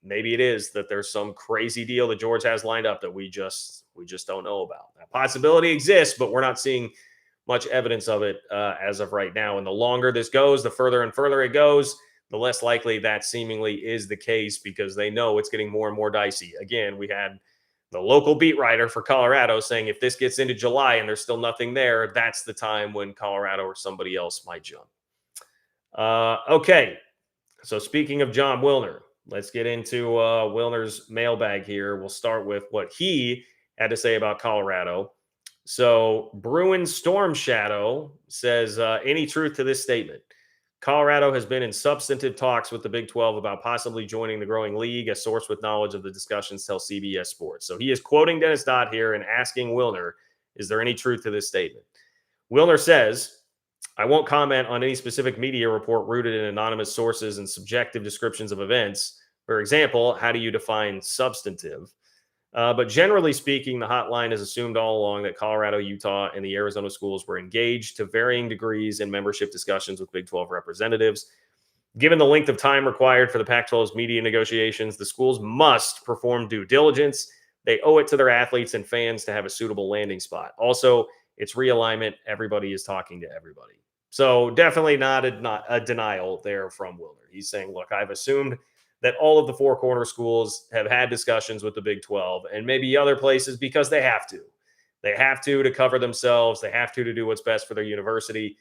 Speaker 1: Maybe it is that there's some crazy deal that George has lined up that we just don't know about. That possibility exists, but we're not seeing much evidence of it as of right now. And the longer this goes, the further and further it goes, the less likely that seemingly is the case because they know it's getting more and more dicey. Again, we had the local beat writer for Colorado saying if this gets into July and there's still nothing there, that's the time when Colorado or somebody else might jump. Okay, so speaking of Jon Wilner, let's get into Wilner's mailbag here. We'll start with what he had to say about Colorado. So Bruin Storm Shadow says, any truth to this statement? Colorado has been in substantive talks with the Big 12 about possibly joining the growing league. A source with knowledge of the discussions tells CBS Sports. So he is quoting Dennis Dodd here and asking Wilner, is there any truth to this statement? Wilner says, I won't comment on any specific media report rooted in anonymous sources and subjective descriptions of events. For example, how do you define substantive? But generally speaking, the hotline has assumed all along that Colorado, Utah, and the Arizona schools were engaged to varying degrees in membership discussions with Big 12 representatives. Given the length of time required for the Pac 12's media negotiations, the schools must perform due diligence. They owe it to their athletes and fans to have a suitable landing spot. Also, it's realignment. Everybody is talking to everybody. So definitely not a denial there from Wilner. He's saying, look, I've assumed that all of the four corner schools have had discussions with the Big 12 and maybe other places because they have to. They have to cover themselves. They have to do what's best for their university.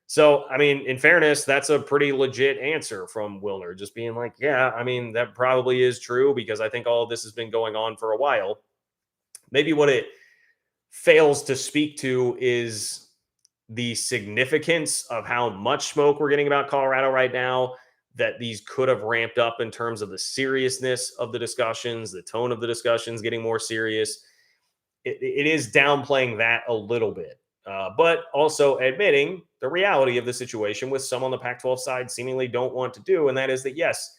Speaker 1: So, I mean, in fairness, that's a pretty legit answer from Wilner, just being like, yeah, I mean, that probably is true because I think all of this has been going on for a while. Maybe what it fails to speak to is the significance of how much smoke we're getting about Colorado right now, that these could have ramped up in terms of the seriousness of the discussions, the tone of the discussions getting more serious. It is downplaying that a little bit, but also admitting the reality of the situation with some on the Pac-12 side seemingly don't want to do. And that is that, yes,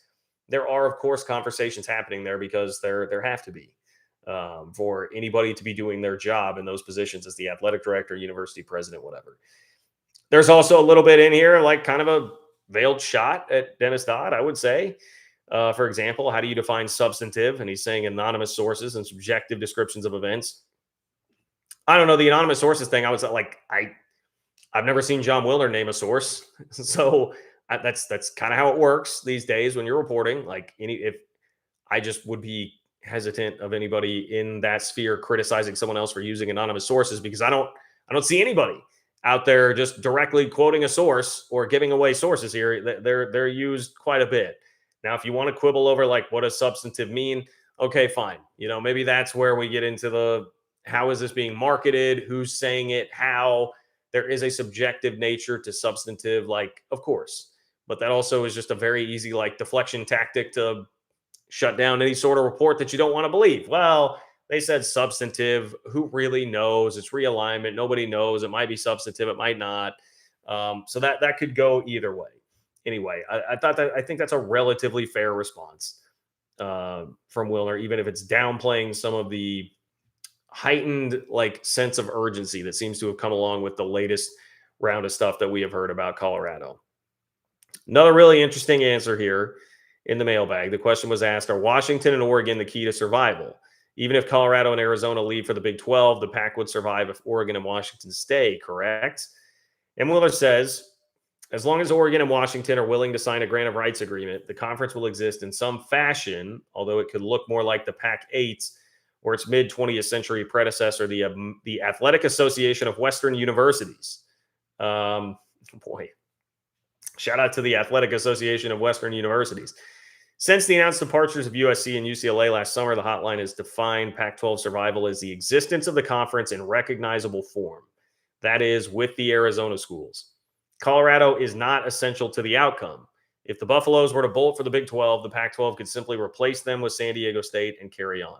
Speaker 1: there are, of course, conversations happening there because there have to be for anybody to be doing their job in those positions as the athletic director, university president, whatever. There's also a little bit in here, like kind of a veiled shot at Dennis Dodd, I would say. For example, how do you define substantive? And he's saying anonymous sources and subjective descriptions of events. I don't know, the anonymous sources thing. I was like, I've never seen Jon Wilner name a source, so that's kind of how it works these days when you're reporting. Like, if I just would be hesitant of anybody in that sphere criticizing someone else for using anonymous sources because I don't see anybody out there just directly quoting a source or giving away sources here. They're used quite a bit. Now, if you want to quibble over like what does substantive mean, okay, fine. Maybe that's where we get into the how is this being marketed, who's saying it, how. There is a subjective nature to substantive, like, of course, but that also is just a very easy like deflection tactic to shut down any sort of report that you don't want to believe. Well, they said substantive. Who really knows? It's realignment. Nobody knows. It might be substantive. It might not. So that could go either way. Anyway, I think that's a relatively fair response from Wilner, even if it's downplaying some of the heightened like sense of urgency that seems to have come along with the latest round of stuff that we have heard about Colorado. Another really interesting answer here in the mailbag. The question was asked, are Washington and Oregon the key to survival? Even if Colorado and Arizona leave for the Big 12, the Pac would survive if Oregon and Washington stay, correct? And Wilner says, As long as Oregon and Washington are willing to sign a grant of rights agreement, the conference will exist in some fashion, although it could look more like the Pac-8 or its mid 20th century predecessor, the Athletic Association of Western Universities. Boy, shout out to the Athletic Association of Western Universities. Since the announced departures of USC and UCLA last summer, the hotline has defined Pac 12 survival as the existence of the conference in recognizable form. That is, with the Arizona schools. Colorado is not essential to the outcome. If the Buffaloes were to bolt for the Big 12, the Pac 12 could simply replace them with San Diego State and carry on.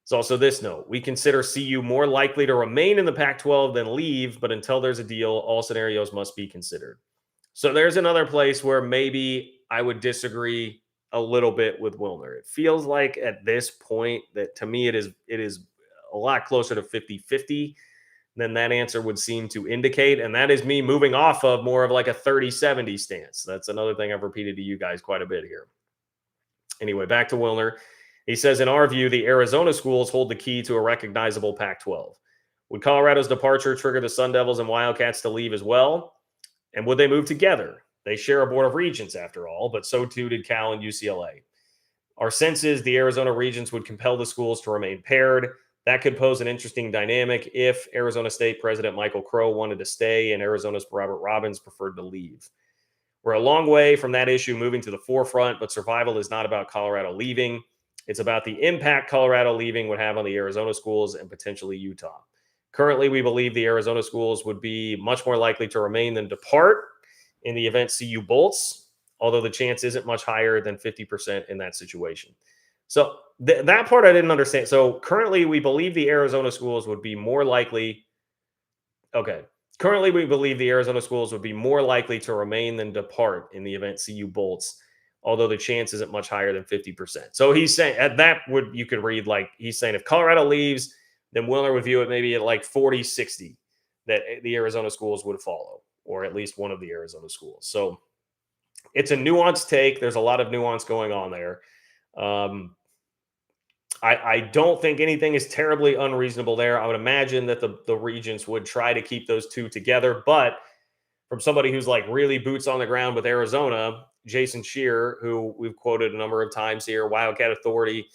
Speaker 1: There's also this note. We consider CU more likely to remain in the Pac 12 than leave, but until there's a deal, all scenarios must be considered. So there's another place where maybe I would disagree a little bit with Wilner. It feels like at this point that to me it is a lot closer to 50-50 than that answer would seem to indicate. And that is me moving off of more of like a 30-70 stance. That's another thing I've repeated to you guys quite a bit here. Anyway, back to Wilner. He says, in our view, the Arizona schools hold the key to a recognizable Pac-12. Would Colorado's departure trigger the Sun Devils and Wildcats to leave as well? And would they move together? They share a board of regents, after all, but so too did Cal and UCLA. Our sense is the Arizona regents would compel the schools to remain paired. That could pose an interesting dynamic if Arizona State President Michael Crow wanted to stay and Arizona's Robert Robbins preferred to leave. We're a long way from that issue moving to the forefront, but survival is not about Colorado leaving. It's about the impact Colorado leaving would have on the Arizona schools and potentially Utah. Currently, we believe the Arizona schools would be much more likely to remain than depart in the event CU bolts, although the chance isn't much higher than 50% in that situation. So that part I didn't understand. So currently, we believe the Arizona schools would be more likely. Okay. Currently, we believe the Arizona schools would be more likely to remain than depart in the event CU bolts, although the chance isn't much higher than 50%. So he's saying at that would you could read like he's saying if Colorado leaves, then Wilner would view it maybe at like 40-60 that the Arizona schools would follow, or at least one of the Arizona schools. So it's a nuanced take. There's a lot of nuance going on there. I don't think anything is terribly unreasonable there. I would imagine that the regents would try to keep those two together. But from somebody who's like really boots on the ground with Arizona, Jason Scheer, who we've quoted a number of times here, Wildcat Authority,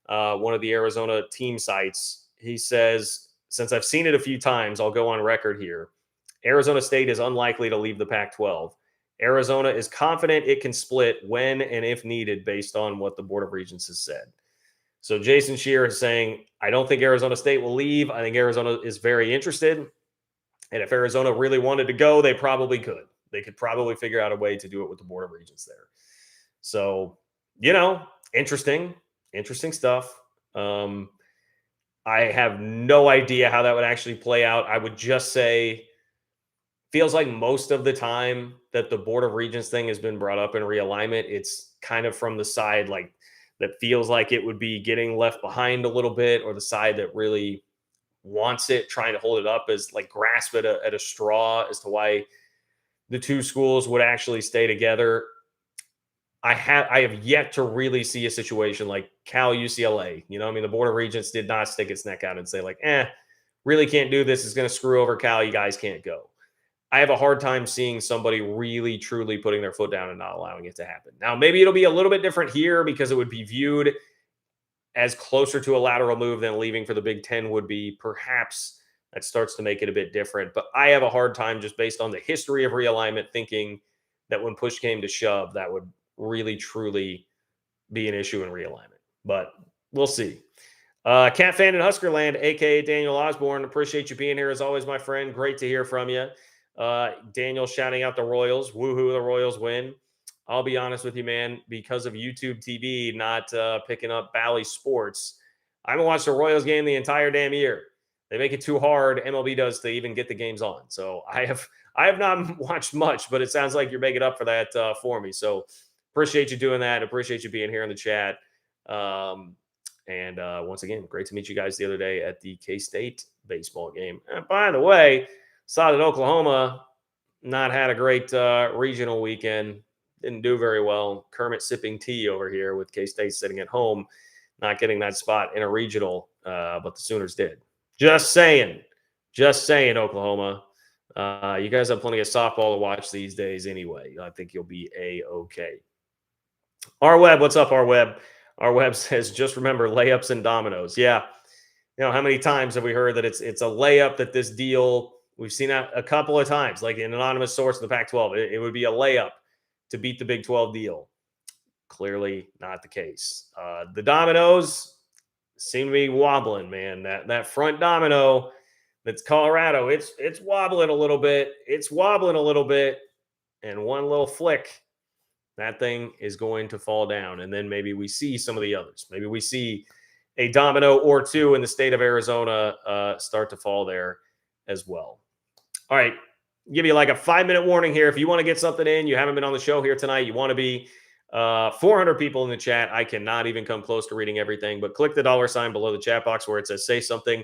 Speaker 1: one of the Arizona team sites, he says, since I've seen it a few times, I'll go on record here. Arizona State is unlikely to leave the Pac-12. Arizona is confident it can split when and if needed based on what the Board of Regents has said. So Jason Scheer is saying, I don't think Arizona State will leave. I think Arizona is very interested. And if Arizona really wanted to go, they probably could. They could probably figure out a way to do it with the Board of Regents there. So, interesting stuff. I have no idea how that would actually play out. I would just say, feels like most of the time that the Board of Regents thing has been brought up in realignment, it's kind of from the side like that feels like it would be getting left behind a little bit, or the side that really wants it, trying to hold it up as like grasp at a straw as to why the two schools would actually stay together. I have yet to really see a situation like Cal UCLA. The Board of Regents did not stick its neck out and say like, really can't do this. It's going to screw over Cal. You guys can't go. I have a hard time seeing somebody really, truly putting their foot down and not allowing it to happen. Now, maybe it'll be a little bit different here because it would be viewed as closer to a lateral move than leaving for the Big Ten would be. Perhaps that starts to make it a bit different. But I have a hard time just based on the history of realignment thinking that when push came to shove, that would really, truly be an issue in realignment. But we'll see. Cat Fan in Huskerland, a.k.a. Daniel Osborne. Appreciate you being here as always, my friend. Great to hear from you. Daniel shouting out the Royals. Woohoo, the Royals win. I'll be honest with you, man, because of YouTube TV not picking up Bally Sports, I haven't watched a Royals game the entire damn year. They make it too hard, MLB does, to even get the games on. So I have not watched much, but it sounds like you're making up for that for me. So appreciate you doing that. Appreciate you being here in the chat. And once again, great to meet you guys the other day at the K-State baseball game. And by the way, saw that Oklahoma not had a great regional weekend. Didn't do very well. Kermit sipping tea over here with K-State sitting at home, not getting that spot in a regional, but the Sooners did. Just saying, Oklahoma. You guys have plenty of softball to watch these days anyway. I think you'll be a-okay. R Web, what's up, R Web? R Web says, just remember layups and dominoes. Yeah. How many times have we heard that it's a layup that this deal, we've seen that a couple of times, like an anonymous source in the Pac 12, it would be a layup to beat the Big 12 deal. Clearly not the case. The dominoes seem to be wobbling, man. That front domino that's Colorado, it's wobbling a little bit. It's wobbling a little bit. And one little flick, that thing is going to fall down. And then maybe we see some of the others. Maybe we see a domino or two in the state of Arizona start to fall there as well. All right. Give you like a 5-minute warning here. If you want to get something in, you haven't been on the show here tonight, you want to be 400 people in the chat. I cannot even come close to reading everything, but click the $ below the chat box where it says say something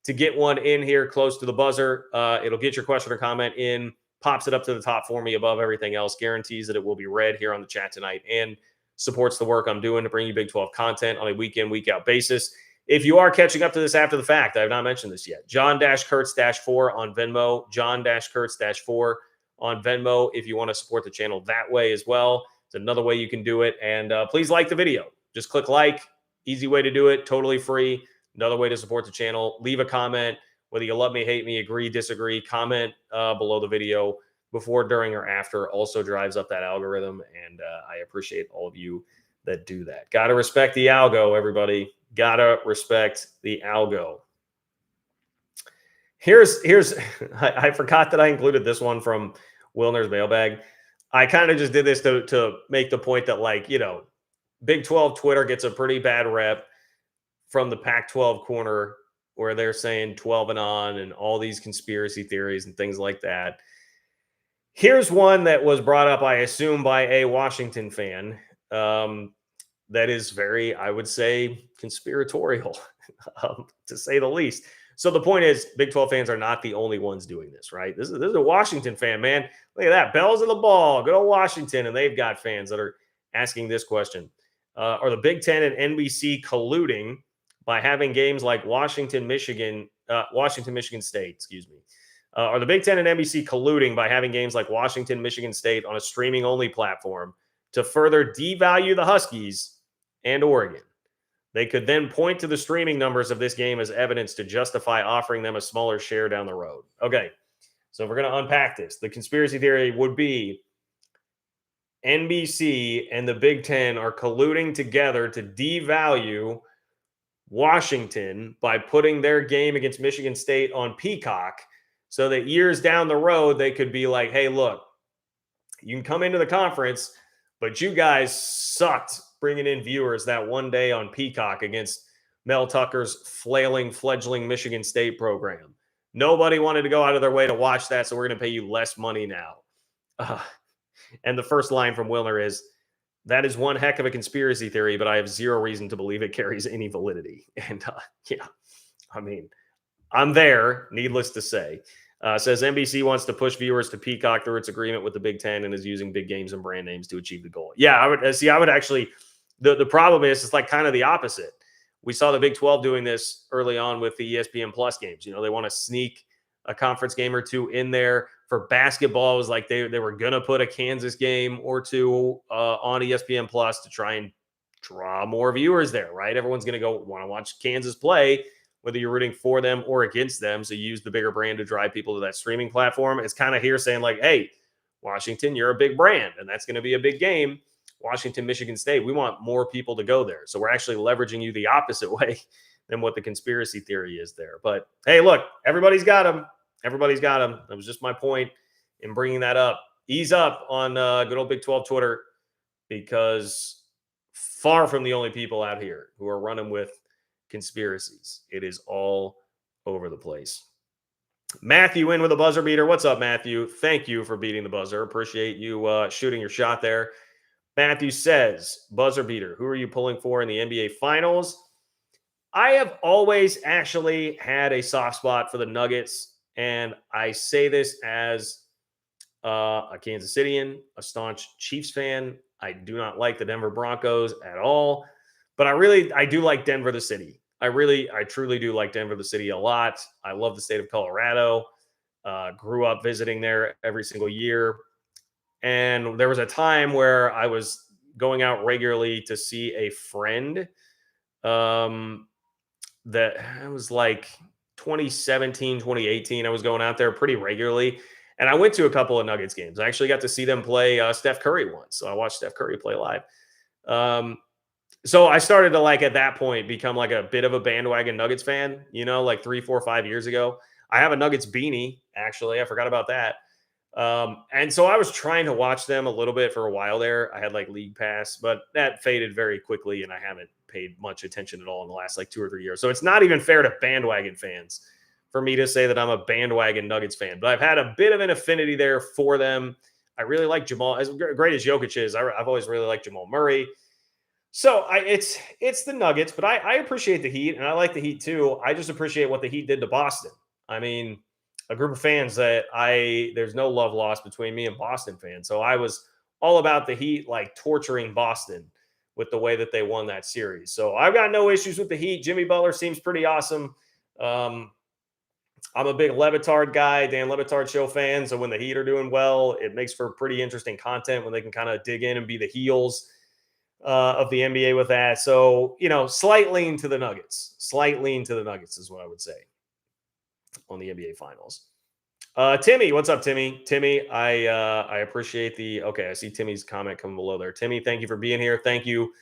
Speaker 1: to get one in here close to the buzzer. It'll get your question or comment in, pops it up to the top for me above everything else, guarantees that it will be read here on the chat tonight, and supports the work I'm doing to bring you Big 12 content on a week in, week out basis. If you are catching up to this after the fact, I have not mentioned this yet. John-Kurtz-4 on Venmo. John-Kurtz-4 on Venmo if you want to support the channel that way as well. It's another way you can do it. And please like the video. Just click like. Easy way to do it. Totally free. Another way to support the channel. Leave a comment. Whether you love me, hate me, agree, disagree, comment below the video before, during, or after. Also drives up that algorithm. And I appreciate all of you that do that. Got to respect the algo, everybody. Gotta respect the algo. Here's I forgot that I included this one from Wilner's mailbag. I kind of just did this to make the point that, like, Big 12 Twitter gets a pretty bad rep from the Pac-12 corner where they're saying 12 and on and all these conspiracy theories and things like that. Here's one that was brought up, I assume, by a Washington fan. That is very, I would say, conspiratorial, to say the least. So the point is, Big 12 fans are not the only ones doing this, right? This is a Washington fan, man. Look at that. Bells of the ball. Good old Washington. And they've got fans that are asking this question. Are the Big Ten and NBC colluding by having games like Washington, Michigan State, are the Big Ten and NBC colluding by having games like Washington, Michigan State on a streaming-only platform to further devalue the Huskies and Oregon? They could then point to the streaming numbers of this game as evidence to justify offering them a smaller share down the road. Okay, so we're going to unpack this. The conspiracy theory would be NBC and the Big Ten are colluding together to devalue Washington by putting their game against Michigan State on Peacock so that years down the road, they could be like, hey, look, you can come into the conference, but you guys sucked bringing in viewers that one day on Peacock against Mel Tucker's flailing, fledgling Michigan State program. Nobody wanted to go out of their way to watch that, so we're going to pay you less money now. And the first line from Wilner is, that is one heck of a conspiracy theory, but I have zero reason to believe it carries any validity. And yeah, I mean, I'm there, needless to say. Says NBC wants to push viewers to Peacock through its agreement with the Big Ten and is using big games and brand names to achieve the goal. Yeah, I would actually, the problem is it's like kind of the opposite. We saw the Big 12 doing this early on with the ESPN Plus games. They want to sneak a conference game or two in there. For basketball, it was like they were going to put a Kansas game or two on ESPN Plus to try and draw more viewers there, right? Everyone's going to go want to watch Kansas play, whether you're rooting for them or against them. So you use the bigger brand to drive people to that streaming platform. It's kind of here saying like, hey, Washington, you're a big brand, and that's going to be a big game. Washington, Michigan State, we want more people to go there. So we're actually leveraging you the opposite way than what the conspiracy theory is there. But hey, look, everybody's got them. Everybody's got them. That was just my point in bringing that up. Ease up on good old Big 12 Twitter, because far from the only people out here who are running with conspiracies. It is all over the place. Matthew in with a buzzer beater. What's up, Matthew? Thank you for beating the buzzer. Appreciate you shooting your shot there. Matthew says, buzzer beater, who are you pulling for in the NBA Finals? I have always actually had a soft spot for the Nuggets, and I say this as a Kansas Cityan, a staunch Chiefs fan. I do not like the Denver Broncos at all, but I do like Denver, the city. I truly do like Denver, the city, a lot. I love the state of Colorado. Grew up visiting there every single year. And there was a time where I was going out regularly to see a friend. Um, that it was like 2017, 2018. I was going out there pretty regularly. And I went to a couple of Nuggets games. I actually got to see them play Steph Curry once. So I watched Steph Curry play live. Um, so I started to like at that point become like a bit of a bandwagon Nuggets fan, like 3, 4, 5 years ago. I have a Nuggets beanie, actually. I forgot about that. And so I was trying to watch them a little bit for a while there. I had like League Pass, but that faded very quickly, and I haven't paid much attention at all in the last like 2 or 3 years. So it's not even fair to bandwagon fans for me to say that I'm a bandwagon Nuggets fan, but I've had a bit of an affinity there for them. I really like Jamal. As great as Jokic is, I've always really liked Jamal Murray. So it's the Nuggets, but I appreciate the Heat, and I like the Heat too. I just appreciate what the Heat did to Boston. I mean, a group of fans that there's no love lost between me and Boston fans. So I was all about the Heat like torturing Boston with the way that they won that series. So I've got no issues with the Heat. Jimmy Butler seems pretty awesome. I'm a big Levitard guy, Dan Levitard show fan. So when the Heat are doing well, it makes for pretty interesting content when they can kind of dig in and be the heels of the NBA with that. So, slight lean to the Nuggets. Slight lean to the Nuggets is what I would say on the NBA Finals. Timmy, what's up, Timmy? Timmy, I appreciate I see Timmy's comment coming below there. Timmy, thank you for being here. Thank you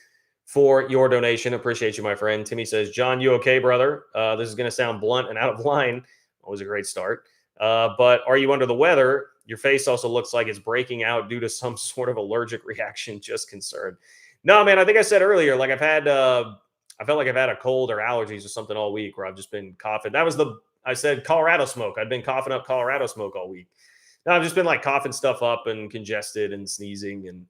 Speaker 1: for your donation. Appreciate you, my friend. Timmy says, John, you okay, brother? This is going to sound blunt and out of line. Always a great start. But are you under the weather? Your face also looks like it's breaking out due to some sort of allergic reaction. Just concerned. No, man, I think I said earlier, like I felt like I've had a cold or allergies or something all week where I've just been coughing. I said Colorado smoke. I've been coughing up Colorado smoke all week. Now I've just been like coughing stuff up and congested and sneezing and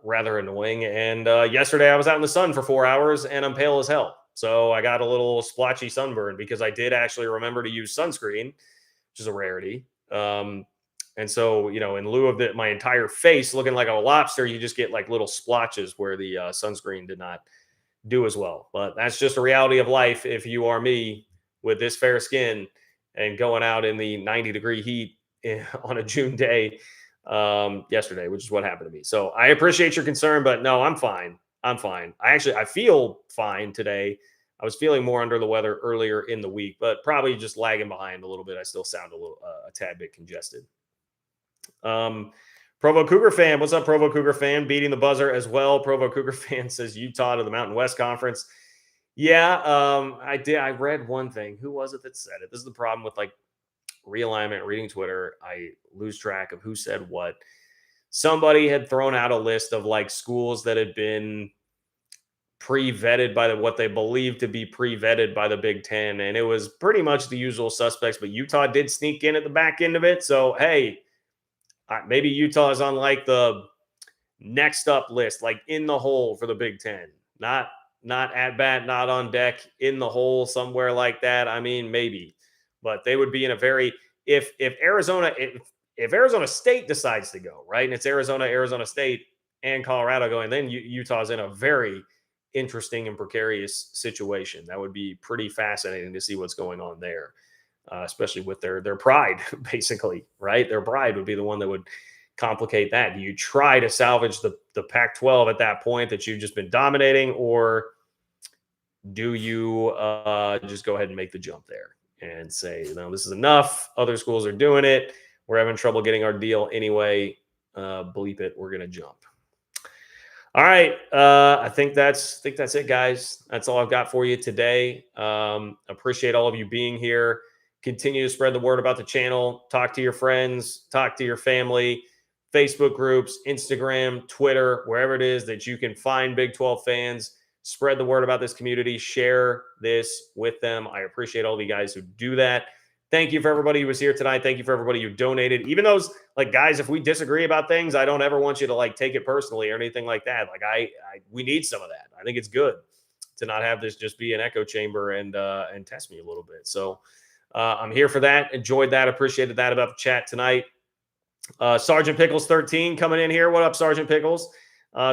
Speaker 1: rather annoying. And yesterday I was out in the sun for 4 hours and I'm pale as hell. So I got a little splotchy sunburn because I did actually remember to use sunscreen, which is a rarity. And so, in lieu of my entire face looking like a lobster, you just get like little splotches where the sunscreen did not do as well. But that's just a reality of life if you are me with this fair skin and going out in the 90-degree heat on a June day yesterday, which is what happened to me. So I appreciate your concern, but no, I'm fine. I'm fine. I feel fine today. I was feeling more under the weather earlier in the week, but probably just lagging behind a little bit. I still sound a tad bit congested. Provo Cougar fan, what's up, Provo Cougar fan? Beating the buzzer as well. Provo Cougar fan says Utah to the Mountain West Conference. Yeah, I did. I read one thing. Who was it that said it? This is the problem with like realignment, reading Twitter. I lose track of who said what. Somebody had thrown out a list of like schools that had been pre-vetted by what they believed to be pre-vetted by the Big Ten, and it was pretty much the usual suspects. But Utah did sneak in at the back end of it. So hey, maybe Utah is on like the next up list, like in the hole for the Big Ten. Not at bat, not on deck, in the hole somewhere like that. I mean, maybe, but they would be in a very if Arizona State decides to go right, and it's Arizona State, and Colorado going, then Utah's in a very interesting and precarious situation. That would be pretty fascinating to see what's going on there. Especially with their pride, basically, right? Their pride would be the one that would complicate that. Do you try to salvage the Pac-12 at that point that you've just been dominating, or do you just go ahead and make the jump there and say, this is enough. Other schools are doing it. We're having trouble getting our deal anyway. Bleep it. We're going to jump. All right. I think that's it, guys. That's all I've got for you today. Appreciate all of you being here. Continue to spread the word about the channel. Talk to your friends, talk to your family, Facebook groups, Instagram, Twitter, wherever it is that you can find Big 12 fans. Spread the word about this community. Share this with them. I appreciate all of you guys who do that. Thank you for everybody who was here tonight. Thank you for everybody who donated. Even those, like, guys, if we disagree about things, I don't ever want you to like take it personally or anything like that. Like we need some of that. I think it's good to not have this just be an echo chamber and test me a little bit. So I'm here for that. Enjoyed that. Appreciated that about the chat tonight. Sergeant Pickles 13 coming in here. What up, Sergeant Pickles?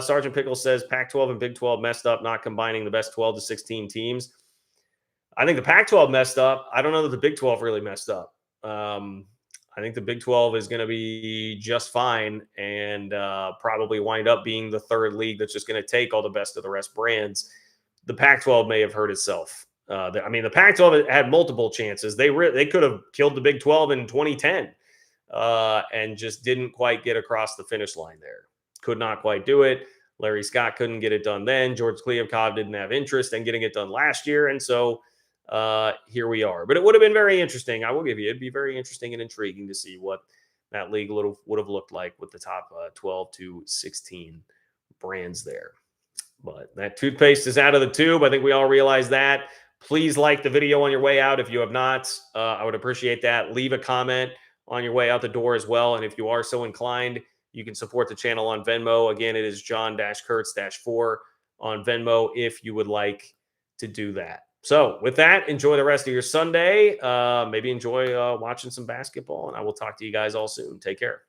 Speaker 1: Sergeant Pickles says Pac-12 and Big 12 messed up, not combining the best 12 to 16 teams. I think the Pac-12 messed up. I don't know that the Big 12 really messed up. I think the Big 12 is going to be just fine and probably wind up being the third league that's just going to take all the best of the rest brands. The Pac-12 may have hurt itself. I mean, the Pac-12 had multiple chances. They could have killed the Big 12 in 2010 and just didn't quite get across the finish line there. Could not quite do it. Larry Scott couldn't get it done then. George Kliavkov didn't have interest in getting it done last year. And so here we are. But it would have been very interesting. I will give you, it'd be very interesting and intriguing to see what that league would have looked like with the top 12 to 16 brands there. But that toothpaste is out of the tube. I think we all realize that. Please like the video on your way out if you have not. I would appreciate that. Leave a comment on your way out the door as well. And if you are so inclined, you can support the channel on Venmo. Again, it is John-Kurtz-4 on Venmo if you would like to do that. So with that, enjoy the rest of your Sunday. Maybe enjoy watching some basketball, and I will talk to you guys all soon. Take care.